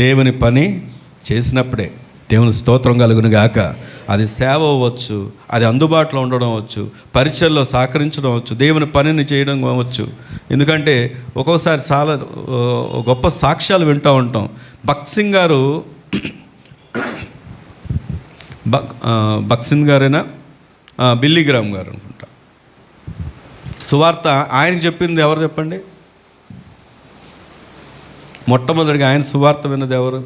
దేవుని పని చేసినప్పుడే. దేవుని స్తోత్రం కలుగును గాక. అది సేవ అవ్వచ్చు, అది అందుబాటులో ఉండడం అవ్వచ్చు, పరిచయలో సహకరించడం అవ్వచ్చు, దేవుని పనిని చేయడం అవ్వచ్చు. ఎందుకంటే ఒక్కోసారి చాలా గొప్ప సాక్ష్యాలు వింటూ ఉంటాం. భక్త్ సింగ్ గారు, భక్త్ సింగ్ గారేనా, బిల్లీగ్రామ్ గారు అనుకుంటా, సువార్త ఆయనకి చెప్పింది ఎవరు చెప్పండి? మొట్టమొదటిగా ఆయన సువార్త విన్నది ఎవరు?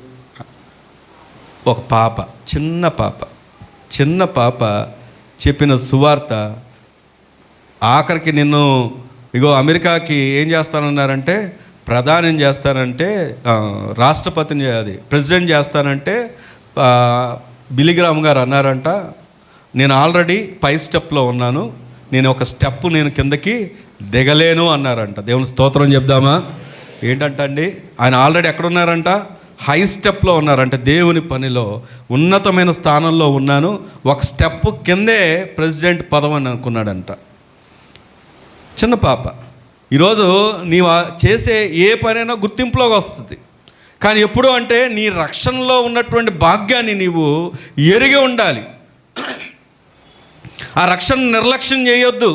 ఒక పాప, చిన్న పాప చెప్పిన సువార్త. ఆఖరికి నిన్ను ఇగో అమెరికాకి ఏం చేస్తానన్నారంటే, ప్రధాని చేస్తానంటే, రాష్ట్రపతిని, అది ప్రెసిడెంట్ చేస్తానంటే బిల్లీగ్రామ్ గారు అన్నారంట, నేను ఆల్రెడీ పై స్టెప్లో ఉన్నాను, నేను ఒక స్టెప్ నేను కిందకి దిగలేను అన్నారంట. దేవుని స్తోత్రం చెప్దామా? ఏంటంటండి, ఆయన ఆల్రెడీ ఎక్కడున్నారంట? హై స్టెప్లో ఉన్నారంట. దేవుని పనిలో ఉన్నతమైన స్థానంలో ఉన్నాను, ఒక స్టెప్ కిందే ప్రెసిడెంట్ పదవి అని అనుకున్నాడంట. చిన్న పాప. ఈరోజు నీవు చేసే ఏ పనైనా గుర్తింపులోకి వస్తుంది. కానీ ఎప్పుడు అంటే నీ రక్షణలో ఉన్నటువంటి భాగ్యాన్ని నీవు ఎరిగి ఉండాలి. ఆ రక్షణ నిర్లక్ష్యం చేయొద్దు.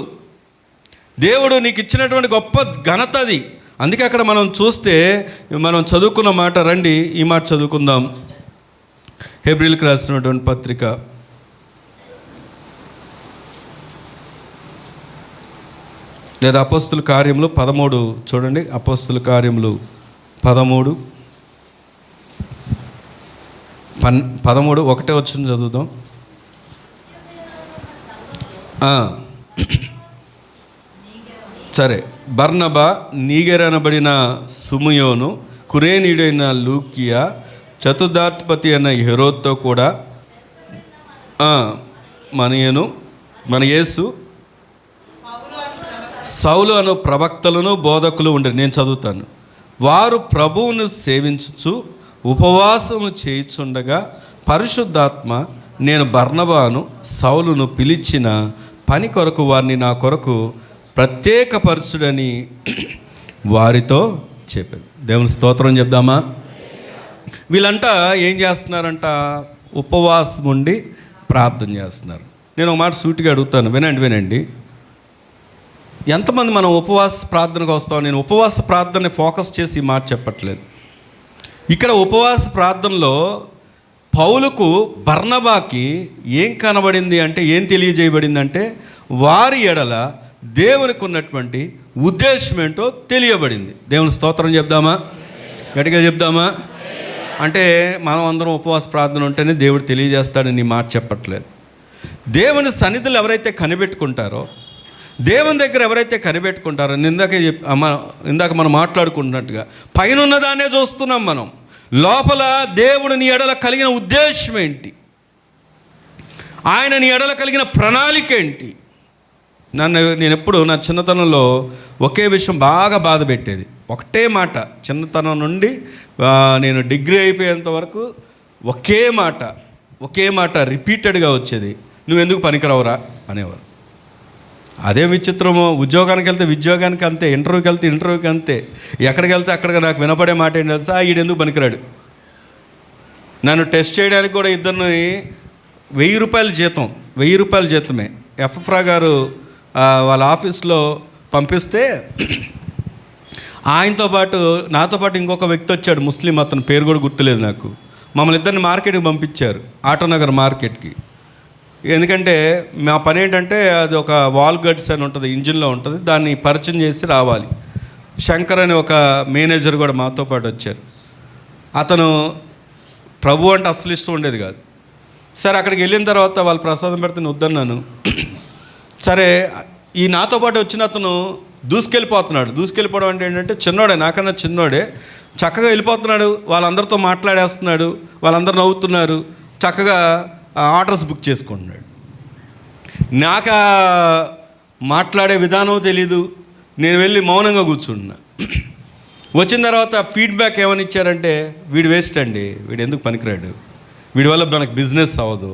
దేవుడు నీకు ఇచ్చినటువంటి గొప్ప ఘనత అది. అందుకే అక్కడ మనం చూస్తే మనం చదువుకున్న మాట, రండి ఈ మాట చదువుకుందాం. హెబ్రీయులకు రాసినటువంటి పత్రిక లేదా అపోస్తుల కార్యములు 13 చూడండి. అపోస్తుల కార్యములు 13 ఒకటే వచ్చింది, చదువుదాం. సరే. బర్నబా, నీగెర్ అనబడిన సుమయోను, కురేనీయుడైన లూకియా, చతుర్థాధిపతి అయిన హెరోద్తో కూడా మన యేసు, సౌలు అను ప్రవక్తలను బోధకులు ఉండే. నేను చదువుతాను. వారు ప్రభువును సేవించుచు ఉపవాసము చేయుచుండగా పరిశుద్ధాత్మ నేను బర్నబాను సౌలును పిలిచిన పని కొరకు వారిని నా కొరకు ప్రత్యేకపరచుడని వారితో చెప్పాను. దేవుని స్తోత్రం చెప్దామా? వీళ్ళంట ఏం చేస్తున్నారంట? ఉపవాసం ఉండి ప్రార్థన చేస్తున్నారు. నేను ఒక మాట సూటిగా అడుగుతాను, వినండి. ఎంతమంది మనం ఉపవాస ప్రార్థనకు వస్తాం? నేను ఉపవాస ప్రార్థనని ఫోకస్ చేసి ఈ మాట చెప్పట్లేదు. ఇక్కడ ఉపవాస ప్రార్థనలో పౌలుకు బర్నబాకి ఏం కనబడింది అంటే, ఏం తెలియజేయబడింది అంటే, వారి ఎడల దేవునికి ఉన్నటువంటి ఉద్దేశం ఏంటో తెలియబడింది. దేవుని స్తోత్రం చెప్దామా? గట్టిగా చెప్దామా? అంటే మనం అందరం ఉపవాస ప్రార్థన ఉంటేనే దేవుడు తెలియజేస్తాడని మాట చెప్పట్లేదు. దేవుని సన్నిధులు ఎవరైతే కనిపెట్టుకుంటారో, దేవుని దగ్గర ఎవరైతే కనిపెట్టుకుంటారో, ఇందాక మనం మాట్లాడుకుంటున్నట్టుగా పైన ఉన్నదాన్నే చూస్తున్నాం మనం. లోపల దేవుడు నీ ఎడల కలిగిన ఉద్దేశం ఏంటి, ఆయన నీ ఎడల కలిగిన ప్రణాళిక ఏంటి? నేను ఎప్పుడు నా చిన్నతనంలో ఒకే విషయం బాగా బాధ పెట్టేది. ఒకటే మాట, చిన్నతనం నుండి నేను డిగ్రీ అయిపోయేంత వరకు ఒకే మాట రిపీటెడ్గా వచ్చేది, నువ్వెందుకు పనికిరావురా అనేవారు. అదే విచిత్రము, ఉద్యోగానికి వెళ్తే ఉద్యోగానికి అంతే, ఇంటర్వ్యూకి అంతే, ఎక్కడికి వెళ్తే అక్కడికి నాకు వినపడే మాట ఏంటి తెలుసా? ఈడెందుకు పనికిరాడు. నన్ను టెస్ట్ చేయడానికి కూడా ఇద్దరిని ₹1000 జీతమే ఎఫ్ఎఫ్రా గారు వాళ్ళ ఆఫీస్లో పంపిస్తే, నాతో పాటు ఇంకొక వ్యక్తి వచ్చాడు, ముస్లిం, అతని పేరు కూడా గుర్తులేదు నాకు. మమ్మల్ని ఇద్దరిని మార్కెట్కి పంపించారు, ఆటోనగర్ మార్కెట్కి. ఎందుకంటే మా పని ఏంటంటే, అది ఒక వాల్ గడ్స్ అని ఉంటుంది, ఇంజిన్లో ఉంటుంది, దాన్ని పరిచయం చేసి రావాలి. శంకర్ అని ఒక మేనేజర్ కూడా మాతో పాటు వచ్చారు. అతను ప్రభు అంటే అస్సలు ఇష్టం ఉండేది కాదు. సరే, అక్కడికి వెళ్ళిన తర్వాత వాళ్ళు ప్రసాదం పెడితే నేను వద్దన్నాను. సరే, ఈ నాతో పాటు వచ్చిన అతను దూసుకెళ్ళిపోవడం అంటే ఏంటంటే, చిన్నోడే, నాకన్నా చిన్నోడే, చక్కగా వెళ్ళిపోతున్నాడు, వాళ్ళందరితో మాట్లాడేస్తున్నాడు, వాళ్ళందరూ నవ్వుతున్నారు, చక్కగా ఆర్డర్స్ బుక్ చేసుకుంటున్నాడు. నాకు మాట్లాడే విధానం తెలీదు. నేను వెళ్ళి మౌనంగా కూర్చున్నా. వచ్చిన తర్వాత ఫీడ్బ్యాక్ ఏమని ఇచ్చారంటే, వీడు వేస్ట్ అండి, వీడు ఎందుకు పనికిరాడు, వీడి వల్ల మనకు బిజినెస్ అవ్వదు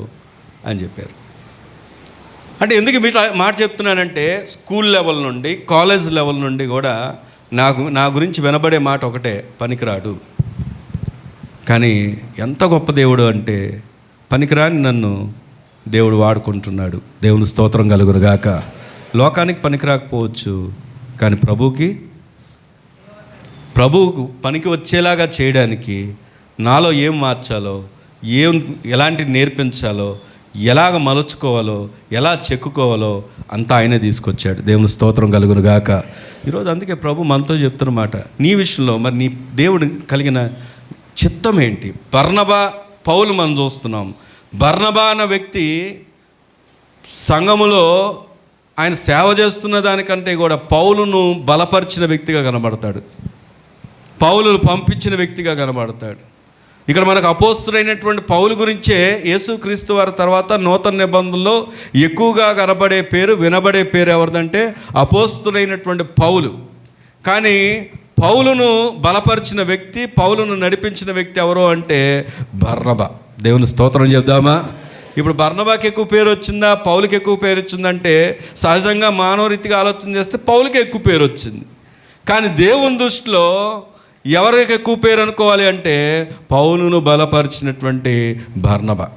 అని చెప్పారు. అంటే ఎందుకు మాట చెప్తున్నానంటే, స్కూల్ లెవెల్ నుండి కాలేజ్ లెవెల్ నుండి కూడా నా గురించి వినబడే మాట ఒకటే, పనికిరాడు. కానీ ఎంత గొప్ప దేవుడు అంటే, పనికిరాని నన్ను దేవుడు వాడుకుంటున్నాడు. దేవుని స్తోత్రం కలుగును గాక. లోకానికి పనికిరాకపోవచ్చు, కానీ ప్రభువుకు పనికి వచ్చేలాగా చేయడానికి నాలో ఏం మార్చాలో, ఎలాంటి నేర్పించాలో, ఎలాగ మలుచుకోవాలో, ఎలా చెక్కుకోవాలో అంతా ఆయనే తీసుకొచ్చాడు. దేవుని స్తోత్రం కలుగును గాక. ఈరోజు అందుకే ప్రభు మనతో చెప్తున్నమాట, నీ విషయంలో మరి నీ దేవుడు కలిగిన చిత్తం ఏంటి? పౌలు మనం చూస్తున్నాం. బర్నబా అన్న వ్యక్తి సంఘములో ఆయన సేవ చేస్తున్న దానికంటే కూడా పౌలును బలపరిచిన వ్యక్తిగా కనబడతాడు, పౌలును పంపించిన వ్యక్తిగా కనబడతాడు. ఇక్కడ మనకు అపోస్తులైనటువంటి పౌలు గురించే యేసుక్రీస్తు వారి తర్వాత నూతన నిబంధనలో ఎక్కువగా వినబడే పేరు ఎవరిదంటే అపోస్తులైనటువంటి పౌలు. కానీ పౌలును బలపరిచిన వ్యక్తి, పౌలును నడిపించిన వ్యక్తి ఎవరో అంటే బర్నబా. దేవుని స్తోత్రం చెప్దామా? ఇప్పుడు బర్నబాకి ఎక్కువ పేరు వచ్చిందా, పౌలుకి ఎక్కువ పేరు వచ్చిందంటే, సహజంగా మానవ రీతిగా ఆలోచన చేస్తే పౌలుకి ఎక్కువ పేరు వచ్చింది. కానీ దేవుని దృష్టిలో ఎవరికి ఎక్కువ పేరు అనుకోవాలి అంటే, పౌలును బలపరిచినటువంటి బర్నబా.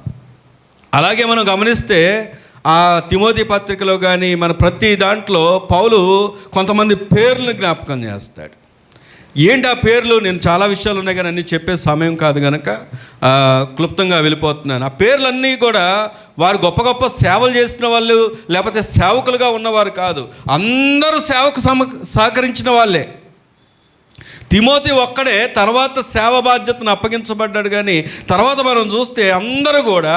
అలాగే మనం గమనిస్తే ఆ తిమోతి పత్రికలో కానీ మన ప్రతి దాంట్లో పౌలు కొంతమంది పేర్లను జ్ఞాపకం చేస్తాడు. ఏంటి ఆ పేర్లు? నేను చాలా విషయాలు ఉన్నాయి కానీ అన్నీ చెప్పే సమయం కాదు కనుక క్లుప్తంగా వెళ్ళిపోతున్నాను. ఆ పేర్లన్నీ కూడా వారు గొప్ప గొప్ప సేవలు చేసిన వాళ్ళు, లేకపోతే సేవకులుగా ఉన్నవారు కాదు, అందరూ సేవకు సహకరించిన వాళ్ళే. తిమోతి ఒక్కడే తర్వాత సేవ బాధ్యతను అప్పగించబడ్డాడు. కానీ తర్వాత మనం చూస్తే అందరూ కూడా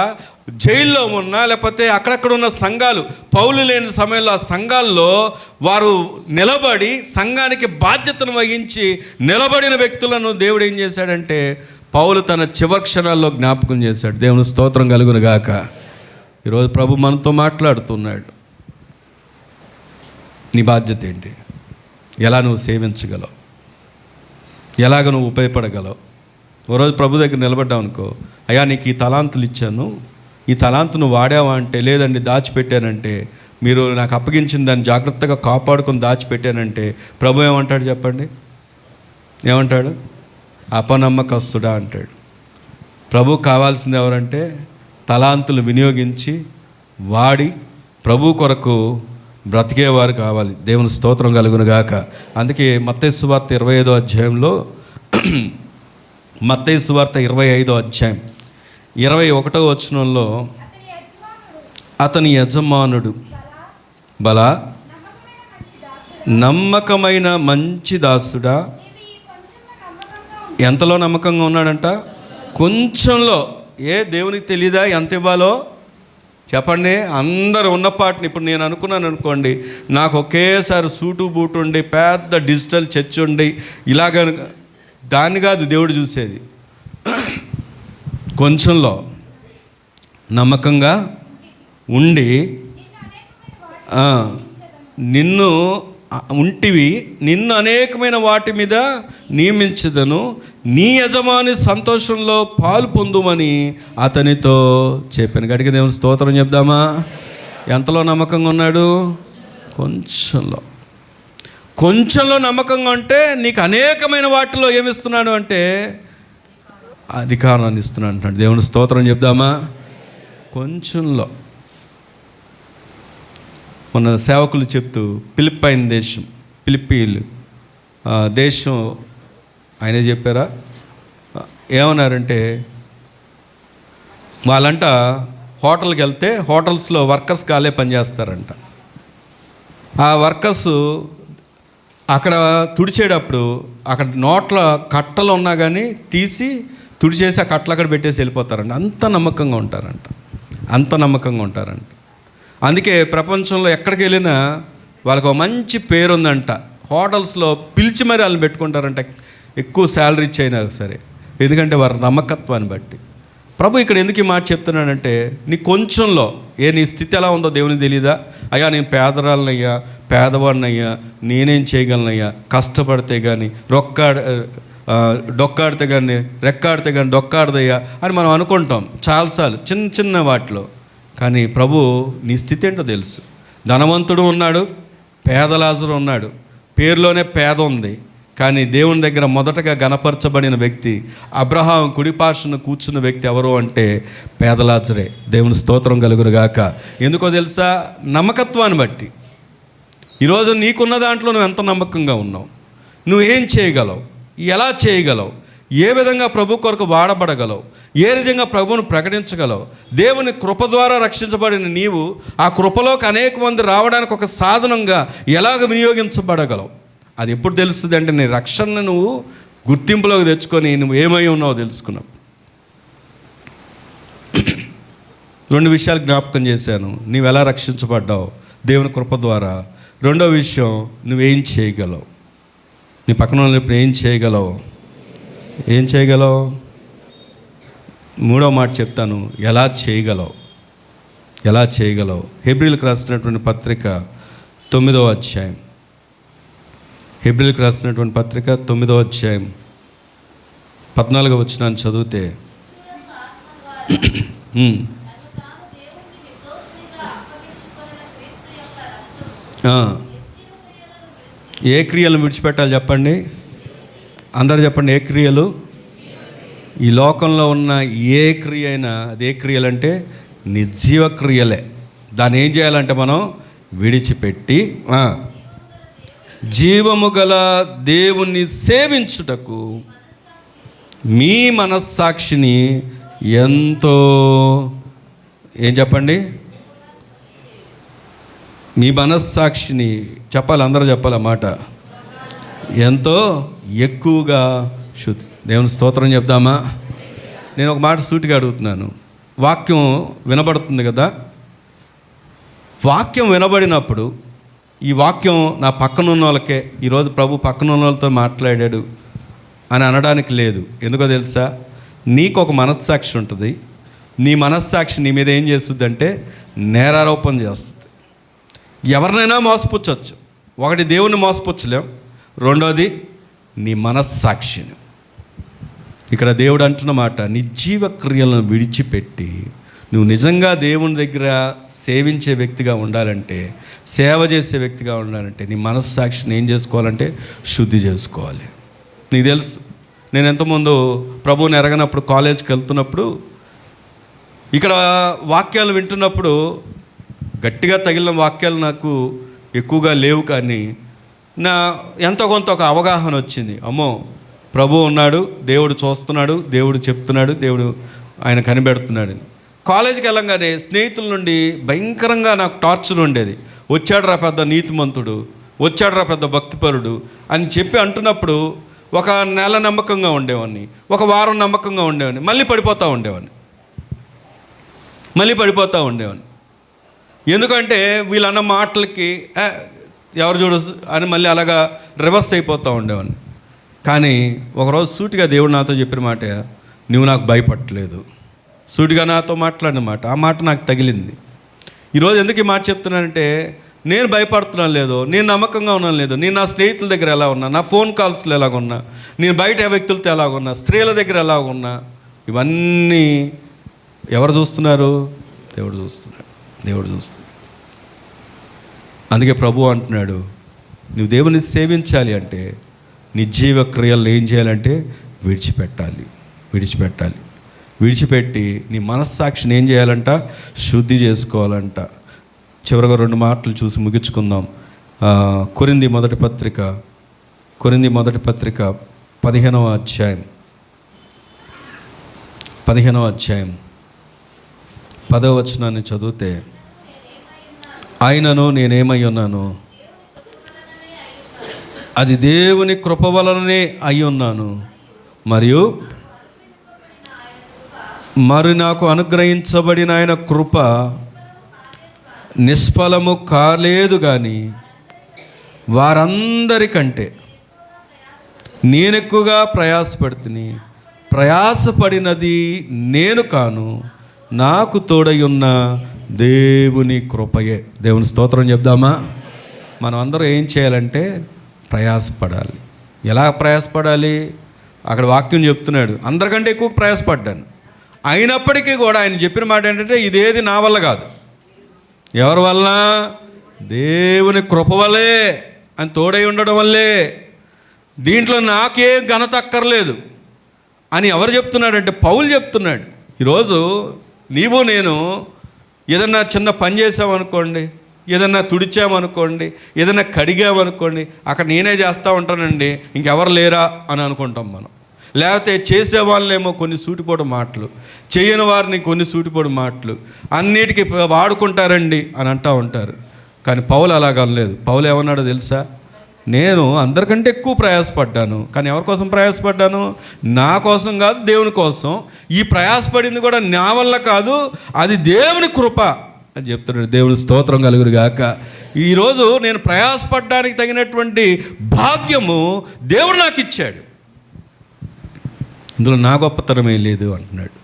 జైల్లో ఉన్నా, లేకపోతే అక్కడక్కడ ఉన్న సంఘాలు, పౌలు లేని సమయంలో ఆ సంఘాల్లో వారు నిలబడి సంఘానికి బాధ్యతను వహించి నిలబడిన వ్యక్తులను దేవుడు ఏం చేశాడంటే, పౌలు తన చివరి క్షణాల్లో జ్ఞాపకం చేశాడు. దేవుని స్తోత్రం కలుగును గాక. ఈరోజు ప్రభు మనతో మాట్లాడుతున్నాడు. నీ బాధ్యత ఏంటి? ఎలా నువ్వు సేవించగలవు? ఎలాగ నువ్వు ఉపయోగపడగలవు? ఓ రోజు ప్రభు దగ్గర నిలబడ్డావు అనుకో, అయ్యా నీకు ఈ తలాంతులు ఇచ్చాను, ఈ తలాంతును వాడావా అంటే, లేదండి దాచిపెట్టానంటే, మీరు నాకు అప్పగించిన దాన్ని జాగ్రత్తగా కాపాడుకొని దాచిపెట్టానంటే ప్రభు ఏమంటాడు చెప్పండి? ఏమంటాడు? అపనమ్మకస్తుడా అంటాడు. ప్రభు కావాల్సింది ఎవరంటే తలాంతులు వినియోగించి వాడి ప్రభు కొరకు బ్రతికేవారు కావాలి. దేవుని స్తోత్రం కలుగును గాక. అందుకే మత్తయి సువార్త 25వ అధ్యాయంలో మత్తయి సువార్త 25వ అధ్యాయం 21వ వచనంలో అతని యజమానుడు బల నమ్మకమైన మంచి దాసుడా. ఎంతలో నమ్మకంగా ఉన్నాడంట? కొంచెంలో. దేవునికి తెలీదా ఎంత ఇవ్వాలో? చెప్పండి. అందరు ఉన్నపాటిని ఇప్పుడు నేను అనుకున్నాను అనుకోండి, నాకు ఒకేసారి సూటు బూటు ఉండి పెద్ద డిజిటల్ చర్చ్ ఉండి ఇలాగ, దాన్ని కాదు దేవుడు చూసేది. కొంచెంలో నమ్మకంగా ఉండి నిన్ను అనేకమైన వాటి మీద నియమించదను, నీ యజమాని సంతోషంలో పాలు పొందుమని అతనితో చెప్పాను. గడికి దేవుని స్తోత్రం చెప్దామా? ఎంతలో నమ్మకంగా ఉన్నాడు? కొంచెంలో నమ్మకంగా ఉంటే నీకు అనేకమైన వాటిలో ఏమిస్తున్నాడు అంటే అధికారాన్ని ఇస్తున్నాడు అంటున్నాడు. దేవుని స్తోత్రం చెప్దామా? కొంచెంలో. మన సేవకులు చెప్తూ ఫిలిప్పైన్ దేశం, ఫిలిప్పీలు దేశం ఆయనే చెప్పారా, ఏమన్నారంటే వాళ్ళంట హోటల్కి వెళ్తే హోటల్స్లో వర్కర్స్ కాలే పనిచేస్తారంట. ఆ వర్కర్స్ అక్కడ తుడిచేటప్పుడు అక్కడ నోట్ల కట్టలు ఉన్నా కానీ తీసి తుడిచేసి ఆ కట్టలు అక్కడ పెట్టేసి వెళ్ళిపోతారంట. అంత నమ్మకంగా ఉంటారంట. అందుకే ప్రపంచంలో ఎక్కడికి వెళ్ళినా వాళ్ళకు ఒక మంచి పేరు ఉందంట. హోటల్స్లో పిలిచి మరి వాళ్ళని పెట్టుకుంటారంట, ఎక్కువ శాలరీ ఇచ్చైనా సరే. ఎందుకంటే వారి నమ్మకత్వాన్ని బట్టి. ప్రభు ఇక్కడ ఎందుకు ఈ మాట చెప్తున్నానంటే, నీ కొంచెంలో నీ స్థితి ఎలా ఉందో దేవునికి తెలీదా? అయ్యా నేను పేదరాలనయ్యా, పేదవాడినయ్యా, నేనేం చేయగలనయ్యా, కష్టపడితే కానీ డొక్కాడితే కానీ రెక్కాడితే కానీ డొక్కాడదయ్యా అని మనం అనుకుంటాం చాలాసార్లు చిన్న చిన్న వాటిలో. కానీ ప్రభు నీ స్థితి ఏంటో తెలుసు. ధనవంతుడు ఉన్నాడు, పేదలాజరు ఉన్నాడు, పేరులోనే పేద ఉంది. కానీ దేవుని దగ్గర మొదటగా గణపరచబడిన వ్యక్తి, అబ్రహాం కుడిపార్శ్వన కూర్చున్న వ్యక్తి ఎవరు అంటే పేదలాజరే. దేవుని స్తోత్రం కలుగును గాక. ఎందుకో తెలుసా? నమ్మకత్వాన్ని బట్టి. ఈరోజు నీకున్న దాంట్లో నువ్వు ఎంత నమ్మకంగా ఉన్నావు, నువ్వేం చేయగలవు, ఎలా చేయగలవు, ఏ విధంగా ప్రభు కొరకు వాడబడగలవు, ఏ విధంగా ప్రభువును ప్రకటించగలవు. దేవుని కృప ద్వారా రక్షించబడిన నీవు ఆ కృపలోకి అనేక మంది రావడానికి ఒక సాధనంగా ఎలాగ వినియోగించబడగలవు. అది ఎప్పుడు తెలుస్తుంది అంటే నీ రక్షణను నువ్వు గుర్తింపులోకి తెచ్చుకొని నువ్వు ఏమై ఉన్నావో తెలుసుకున్నావు. 2 విషయాలు జ్ఞాపకం చేశాను. నీవు ఎలా రక్షించబడ్డావు దేవుని కృప ద్వారా. రెండో విషయం, నువ్వేం చేయగలవు. నీ పక్కన ఇప్పుడు ఏం చేయగలవు. మూడో మాట చెప్తాను, ఎలా చేయగలవు. హెబ్రీలకు రాసినటువంటి పత్రిక 9వ అధ్యాయం, హెబ్రీలకు రాసినటువంటి పత్రిక 9వ అధ్యాయం 14వ వచనాన్ని చదివితే, ఏ క్రియలు విడిచిపెట్టాలి చెప్పండి? అందరూ చెప్పండి. ఏ క్రియలు? ఈ లోకంలో ఉన్న ఏ క్రియ అయినా అది ఏ క్రియలు అంటే నిర్జీవ క్రియలే. దాన్ని ఏం చేయాలంటే మనం విడిచిపెట్టి జీవము గల దేవుణ్ణి సేవించుటకు మీ మనస్సాక్షిని ఎంతో చెప్పండి, మీ మనస్సాక్షిని చెప్పాలి, అందరూ చెప్పాలి ఆ మాట, ఎంతో ఎక్కువగా శుద్ధి. దేవుని స్తోత్రం చెప్దామా? నేను ఒక మాట సూటిగా అడుగుతున్నాను. వాక్యం వినబడుతుంది కదా, వాక్యం వినబడినప్పుడు ఈ వాక్యం నా పక్కనున్న వాళ్ళకే, ఈరోజు ప్రభు పక్కనున్న వాళ్ళతో మాట్లాడాడు అని అనడానికి లేదు. ఎందుకో తెలుసా? నీకు ఒక మనస్సాక్షి ఉంటుంది. నీ మనస్సాక్షి నీ మీద ఏం చేస్తుంది అంటే నేరారోపణ చేస్తుంది. ఎవరినైనా మోసపుచ్చవచ్చు. ఒకటి, దేవుణ్ణి మోసపుచ్చలేం. రెండోది నీ మనస్సాక్షిని. ఇక్కడ దేవుడు అంటున్న మాట, నిర్జీవ క్రియలను విడిచిపెట్టి నువ్వు నిజంగా దేవుని దగ్గర సేవించే వ్యక్తిగా ఉండాలంటే, సేవ చేసే వ్యక్తిగా ఉండాలంటే నీ మనస్సాక్షిని ఏం చేసుకోవాలంటే శుద్ధి చేసుకోవాలి. నీకు తెలుసు, నేను ఎంతమందో ప్రభువుని ఎరగనప్పుడు కాలేజ్కి వెళ్తున్నప్పుడు ఇక్కడ వాక్యాలు వింటున్నప్పుడు గట్టిగా తగిలిన వాక్యాలు నాకు ఎక్కువగా లేవు, కానీ నా ఎంతో కొంత ఒక అవగాహన వచ్చింది. అమ్మో, ప్రభు ఉన్నాడు, దేవుడు చూస్తున్నాడు, దేవుడు చెప్తున్నాడు, దేవుడు ఆయన కనిపెడుతున్నాడు. కాలేజీకి వెళ్ళంగానే స్నేహితుల నుండి భయంకరంగా నాకు టార్చర్ ఉండేది. వచ్చాడురా పెద్ద నీతిమంతుడు, వచ్చాడురా పెద్ద భక్తిపరుడు అని చెప్పి అంటున్నప్పుడు ఒక నెల నమ్మకంగా ఉండేవాడిని, ఒక వారం నమ్మకంగా ఉండేవాడిని, మళ్ళీ పడిపోతూ ఉండేవాడిని. ఎందుకంటే వీళ్ళన్న మాటలకి ఎవరు చూడు అని మళ్ళీ అలాగా రివర్స్ అయిపోతూ ఉండేవాడిని. కానీ ఒకరోజు సూటిగా దేవుడు నాతో చెప్పిన మాట, నువ్వు నాకు భయపడలేదు. సూటిగా నాతో మాట్లాడిన మాట, ఆ మాట నాకు తగిలింది. ఈరోజు ఎందుకు ఈ మాట చెప్తున్నానంటే, నేను భయపడుతున్నాను లేదో, నేను నమ్మకంగా ఉన్నాను లేదో, నేను నా స్నేహితుల దగ్గర ఎలా ఉన్నా, నా ఫోన్ కాల్స్లో ఎలాగున్నా, నేను బయట వ్యక్తులతో ఎలాగున్నా, స్త్రీల దగ్గర ఎలాగున్నా, ఇవన్నీ ఎవరు చూస్తున్నారు? దేవుడు చూస్తున్నాడు. అందుకే ప్రభు అంటున్నాడు, నువ్వు దేవుని సేవించాలి అంటే నీ జీవ క్రియలు ఏం చేయాలంటే విడిచిపెట్టి నీ మనస్సాక్షిని ఏం చేయాలంట? శుద్ధి చేసుకోవాలంట. చివరిగా 2 మాటలు చూసి ముగించుకుందాం. కొరింథీ మొదటి పత్రిక 15వ అధ్యాయం 10వ వచనాన్ని చదివితే, ఆయనను నేనేమై ఉన్నాను, అది దేవుని కృప వలననే అయి ఉన్నాను, మరియు నాకు అనుగ్రహించబడిన ఆయన కృప నిష్ఫలము కాలేదు, కానీ వారందరికంటే నేనెక్కువగా ప్రయాసపడినది నేను కాను, నాకు తోడై ఉన్న దేవుని కృపయే. దేవుని స్తోత్రం చెప్దామా? మనం అందరూ ఏం చేయాలంటే ప్రయాసపడాలి. ఎలా ప్రయాసపడాలి? అక్కడ వాక్యం చెప్తున్నాడు, అందరికంటే ఎక్కువ ప్రయాసపడ్డాను. అయినప్పటికీ కూడా ఆయన చెప్పిన మాట ఏంటంటే, ఇదేది నా వల్ల కాదు. ఎవరి వల్ల? దేవుని కృప వల్లే, అని తోడై ఉండడం వల్లే. దీంట్లో నాకేం ఘనత అక్కర్లేదు అని ఎవరు చెప్తున్నాడంటే పౌలు చెప్తున్నాడు. ఈరోజు నీవు నేను ఏదన్నా చిన్న పని చేసామనుకోండి, ఏదన్నా తుడిచామనుకోండి, ఏదన్నా కడిగామనుకోండి, అక్కడ నేనే చేస్తూ ఉంటానండి, ఇంకెవరు లేరా అని అనుకుంటాం మనం. లేకపోతే చేసేవాళ్ళేమో కొన్ని సూటిపోటు మాటలు, చేయని వారిని కొన్ని సూటిపోటు మాటలు, అన్నిటికీ వాడుకుంటారండి అని అంటూ ఉంటారు. కానీ పౌలు అలాగ అనలేదు. పౌలు ఏమన్నాడో తెలుసా? నేను అందరికంటే ఎక్కువ ప్రయాసపడ్డాను. కానీ ఎవరి కోసం ప్రయాసపడ్డాను? నా కోసం కాదు, దేవుని కోసం. ఈ ప్రయాసపడింది కూడా నా వల్ల కాదు, అది దేవుని కృప అని చెప్తున్నాడు. దేవుని స్తోత్రం కలుగును గాక. ఈరోజు నేను ప్రయాసపడడానికి తగినటువంటి భాగ్యము దేవుడు నాకు ఇచ్చాడు. ఇందులో నా గొప్పతనమే లేదు అంటున్నాడు.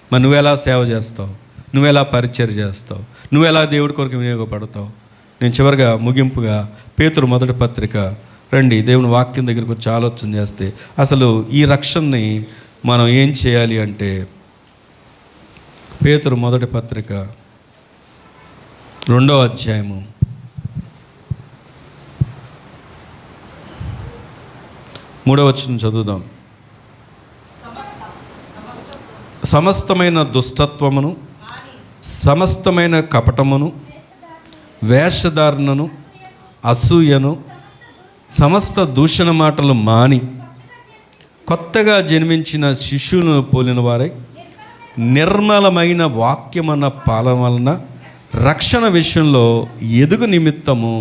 మరి నువ్వెలా సేవ చేస్తావు? నువ్వెలా పరిచర్య చేస్తావు? నువ్వెలా దేవుడి కొరకు వినియోగపడతావు? నేను చివరిగా ముగింపుగా పేతురు మొదటి పత్రిక రండి, దేవుని వాక్యం దగ్గరికి వచ్చి ఆలోచన చేస్తే అసలు ఈ రక్షణని మనం ఏం చేయాలి అంటే, పేతురు మొదటి పత్రిక 2వ అధ్యాయము 3వ వచనం చదువుదాం. సమస్తమైన దుష్టత్వమును, సమస్తమైన కపటమును, వేషధారణను, అసూయను, సమస్త దూషణ మాటలు మాని కొత్తగా జన్మించిన శిశువులను పోలిన వారై నిర్మలమైన వాక్యమన్న పాలన వలన రక్షణ విషయంలో ఎదుగు నిమిత్తము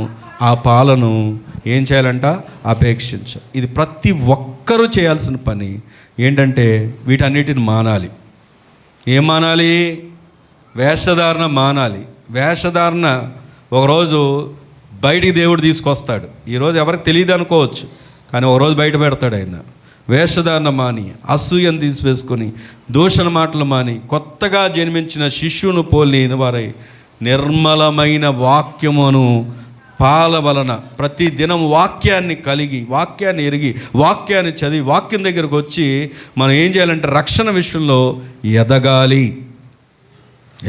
ఆ పాలను ఏం చేయాలంట? అపేక్షించ. ఇది ప్రతి ఒక్కరూ చేయాల్సిన పని. ఏంటంటే వీటన్నిటిని మానాలి. ఏం మానాలి? వేషధారణ మానాలి. వేషధారణ ఒకరోజు బయటికి దేవుడు తీసుకొస్తాడు. ఈరోజు ఎవరికి తెలియదు అనుకోవచ్చు, కానీ ఒకరోజు బయట పెడతాడు ఆయన. వేషధారణ మాని, అసూయను తీసివేసుకొని, దూషణ మాటలు మాని కొత్తగా జన్మించిన శిశువును పోలిన వారై నిర్మలమైన వాక్యమును పాల వలన ప్రతి దినం వాక్యాన్ని కలిగి, వాక్యాన్ని ఎరిగి, వాక్యాన్ని చదివి, వాక్యం దగ్గరకు వచ్చి మనం ఏం చేయాలంటే రక్షణ విషయంలో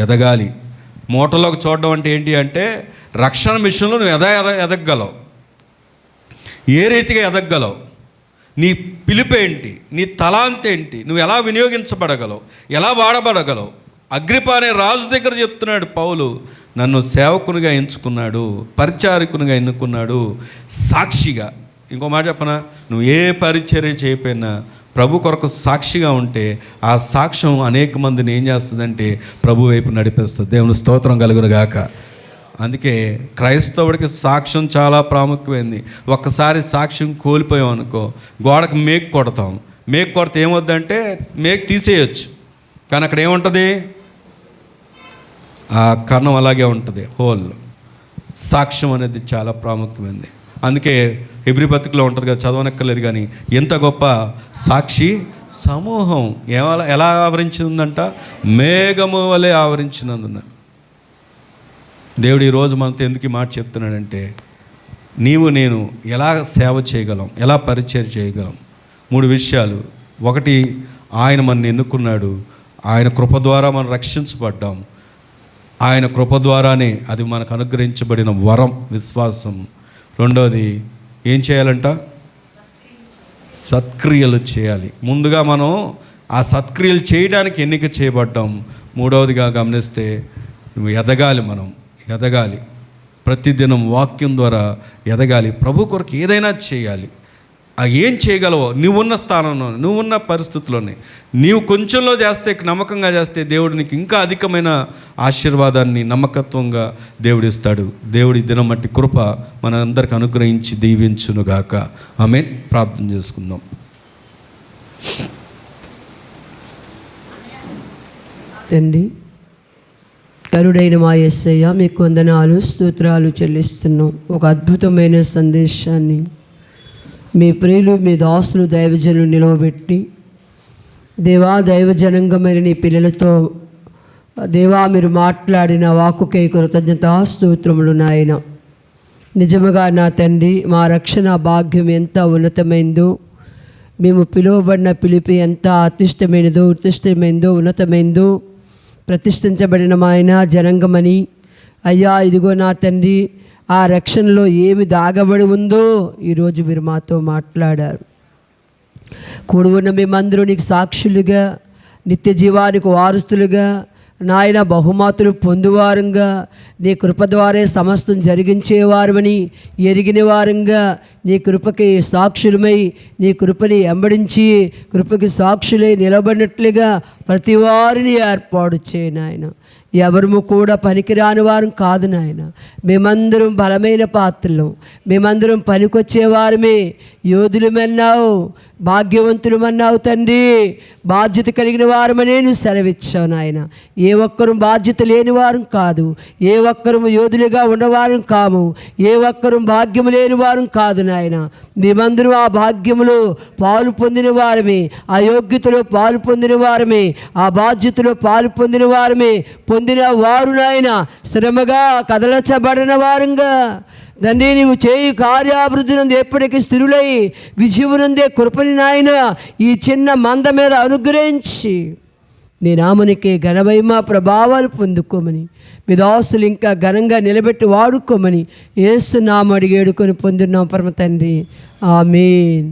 ఎదగాలి. మూటలోకి చూడడం అంటే ఏంటి అంటే, రక్షణ విషయంలో నువ్వు ఎదగగలవు. ఏ రీతిగా ఎదగగలవు? నీ పిలుపేంటి? నీ తలాంత్ ఏంటి? నువ్వు ఎలా వినియోగించబడగలవు? ఎలా వాడబడగలవు? అగ్రిప్ప అనే రాజు దగ్గర చెప్తున్నాడు పౌలు, నన్ను సేవకునిగా ఎంచుకున్నాడు, పరిచారకునిగా ఎన్నుకున్నాడు, సాక్షిగా. ఇంకో మాట చెప్పనా, నువ్వు ఏ పరిచర్య చేయకపోయినా ప్రభు కొరకు సాక్షిగా ఉంటే ఆ సాక్ష్యం అనేక మందిని ఏం చేస్తుందంటే ప్రభు వైపు నడిపిస్తుంది. దేవుని స్తోత్రం కలుగును గాక. అందుకే క్రైస్తవుడికి సాక్ష్యం చాలా ప్రాముఖ్యమైంది. ఒక్కసారి సాక్ష్యం కోల్పోయాం అనుకో, గోడకు మేకు కొడతాం. మేకు కొడితే ఏమవుద్దంటే మేకు తీసేయచ్చు, కానీ అక్కడ ఏముంటుంది, ఆ కన్నం అలాగే ఉంటుంది, హోల్. సాక్ష్యం అనేది చాలా ప్రాముఖ్యమైనది. అందుకే హెబ్రీ పత్రికలో ఉంటుంది కదా, చదవనక్కర్లేదు కానీ, ఎంత గొప్ప సాక్షి సమూహం ఎలా ఆవరించిందంట, మేఘము వలె ఆవరించినందున. దేవుడు ఈరోజు మనతో ఎందుకు ఈ మాట చెప్తున్నాడంటే, నీవు నేను ఎలా సేవ చేయగలం, ఎలా పరిచయం చేయగలం. 3 విషయాలు. 1, ఆయన మనల్ని ఎన్నుకున్నాడు, ఆయన కృప ద్వారా మనం రక్షించబడ్డాం, ఆయన కృప ద్వారానే అది మనకు అనుగ్రహించబడిన వరం విశ్వాసం. 2వది ఏం చేయాలంట, సత్క్రియలు చేయాలి. ముందుగా మనం ఆ సత్క్రియలు చేయడానికి ఎన్నిక చేయబడ్డాం. 3వదిగా గమనిస్తే నువ్వు ఎదగాలి, మనం ఎదగాలి, ప్రతిదినం వాక్యం ద్వారా ఎదగాలి, ప్రభు కొరకు ఏదైనా చేయాలి. ఆ ఏం చేయగలవో నువ్వున్న స్థానంలో, నువ్వున్న పరిస్థితుల్లోనే నీవు కొంచెంలో చేస్తే, నమ్మకంగా చేస్తే దేవుడు నీకు ఇంకా అధికమైన ఆశీర్వాదాన్ని నమ్మకత్వంగా దేవుడు ఇస్తాడు. దేవుడి దినం మట్టి కృప మనందరికి అనుగ్రహించి దీవించునుగాక. ఆమేన్. ప్రార్థన చేసుకుందాం. తండ్రి, కరుడైన మా యేసయ్య, మీకు వందనాలు, స్తోత్రాలు చెల్లిస్తున్నాం. ఒక అద్భుతమైన సందేశాన్ని మీ ప్రియులు, మీ దాసులు, దైవజనులు నిలవబెట్టి, దేవా దైవజనంగమైన నీ పిల్లలతో దేవా మీరు మాట్లాడిన వాక్కుకై కృతజ్ఞతా స్తోత్రములు నాయన. నిజముగా నా తండ్రి, మా రక్షణ భాగ్యం ఎంత ఉన్నతమైందో, మేము పిలువబడిన పిలిపి ఎంత ఉత్కృష్టమైనదో ఉన్నతమైందో, ప్రతిష్ఠించబడిన మా ఆయన జనంగమని, అయ్యా ఇదిగో నా తండ్రి, ఆ రక్షణలో ఏమి దాగబడి ఉందో ఈరోజు మీరు మాతో మాట్లాడారు. కూడి ఉన్న మేమందరూ నీకు సాక్షులుగా, నిత్య జీవానికి వారసులుగా, నాయన బహుమతులు పొందువారంగా, నీ కృప ద్వారే సమస్తం జరిగించేవారమని ఎరిగిన వారంగా, నీ కృపకి సాక్షులమై, నీ కృపని వెంబడించి కృపకి సాక్షులై నిలబడినట్లుగా ప్రతి వారిని ఏర్పాటు చేయి నాయన. ఎవరము కూడా పనికిరాని వారం కాదు నాయన. మేమందరం బలమైన పాత్రలు, మేమందరం పనికొచ్చేవారమే, యోధులమన్నావు, భాగ్యవంతులమన్నావు తండ్రి. బాధ్యత కలిగిన వారమనే నువ్వు సెలవిచ్చావు నాయన. ఏ ఒక్కరూ బాధ్యత లేని వారం కాదు, ఏ ఒక్కరూ యోధులుగా ఉన్నవారం కాము, ఏ ఒక్కరూ భాగ్యము లేని వారం కాదు నాయన. మేమందరం ఆ భాగ్యములో పాలు పొందిన వారమే, ఆ యోగ్యతలో పాలు పొందిన వారమే, ఆ బాధ్యతలో పాలు పొందిన వారమే, పొందిన వారు నాయన. శ్రమగా కదలచబడిన వారంగా తండ్రి, నీవు చేయి కార్యాభివృద్ధినందు ఎప్పటికీ స్థిరులై విజయమునందే కృపని నాయన ఈ చిన్న మంద మీద అనుగ్రహించి నీ నామనికి ఘనమహిమ ప్రభావాలు పొందుకోమని, మీ దాసులు ఇంకా ఘనంగా నిలబెట్టి వాడుకోమని యేసు నామం అడిగి వేడుకొని పొందున్నాం పరమ తండ్రి. ఆమేన్.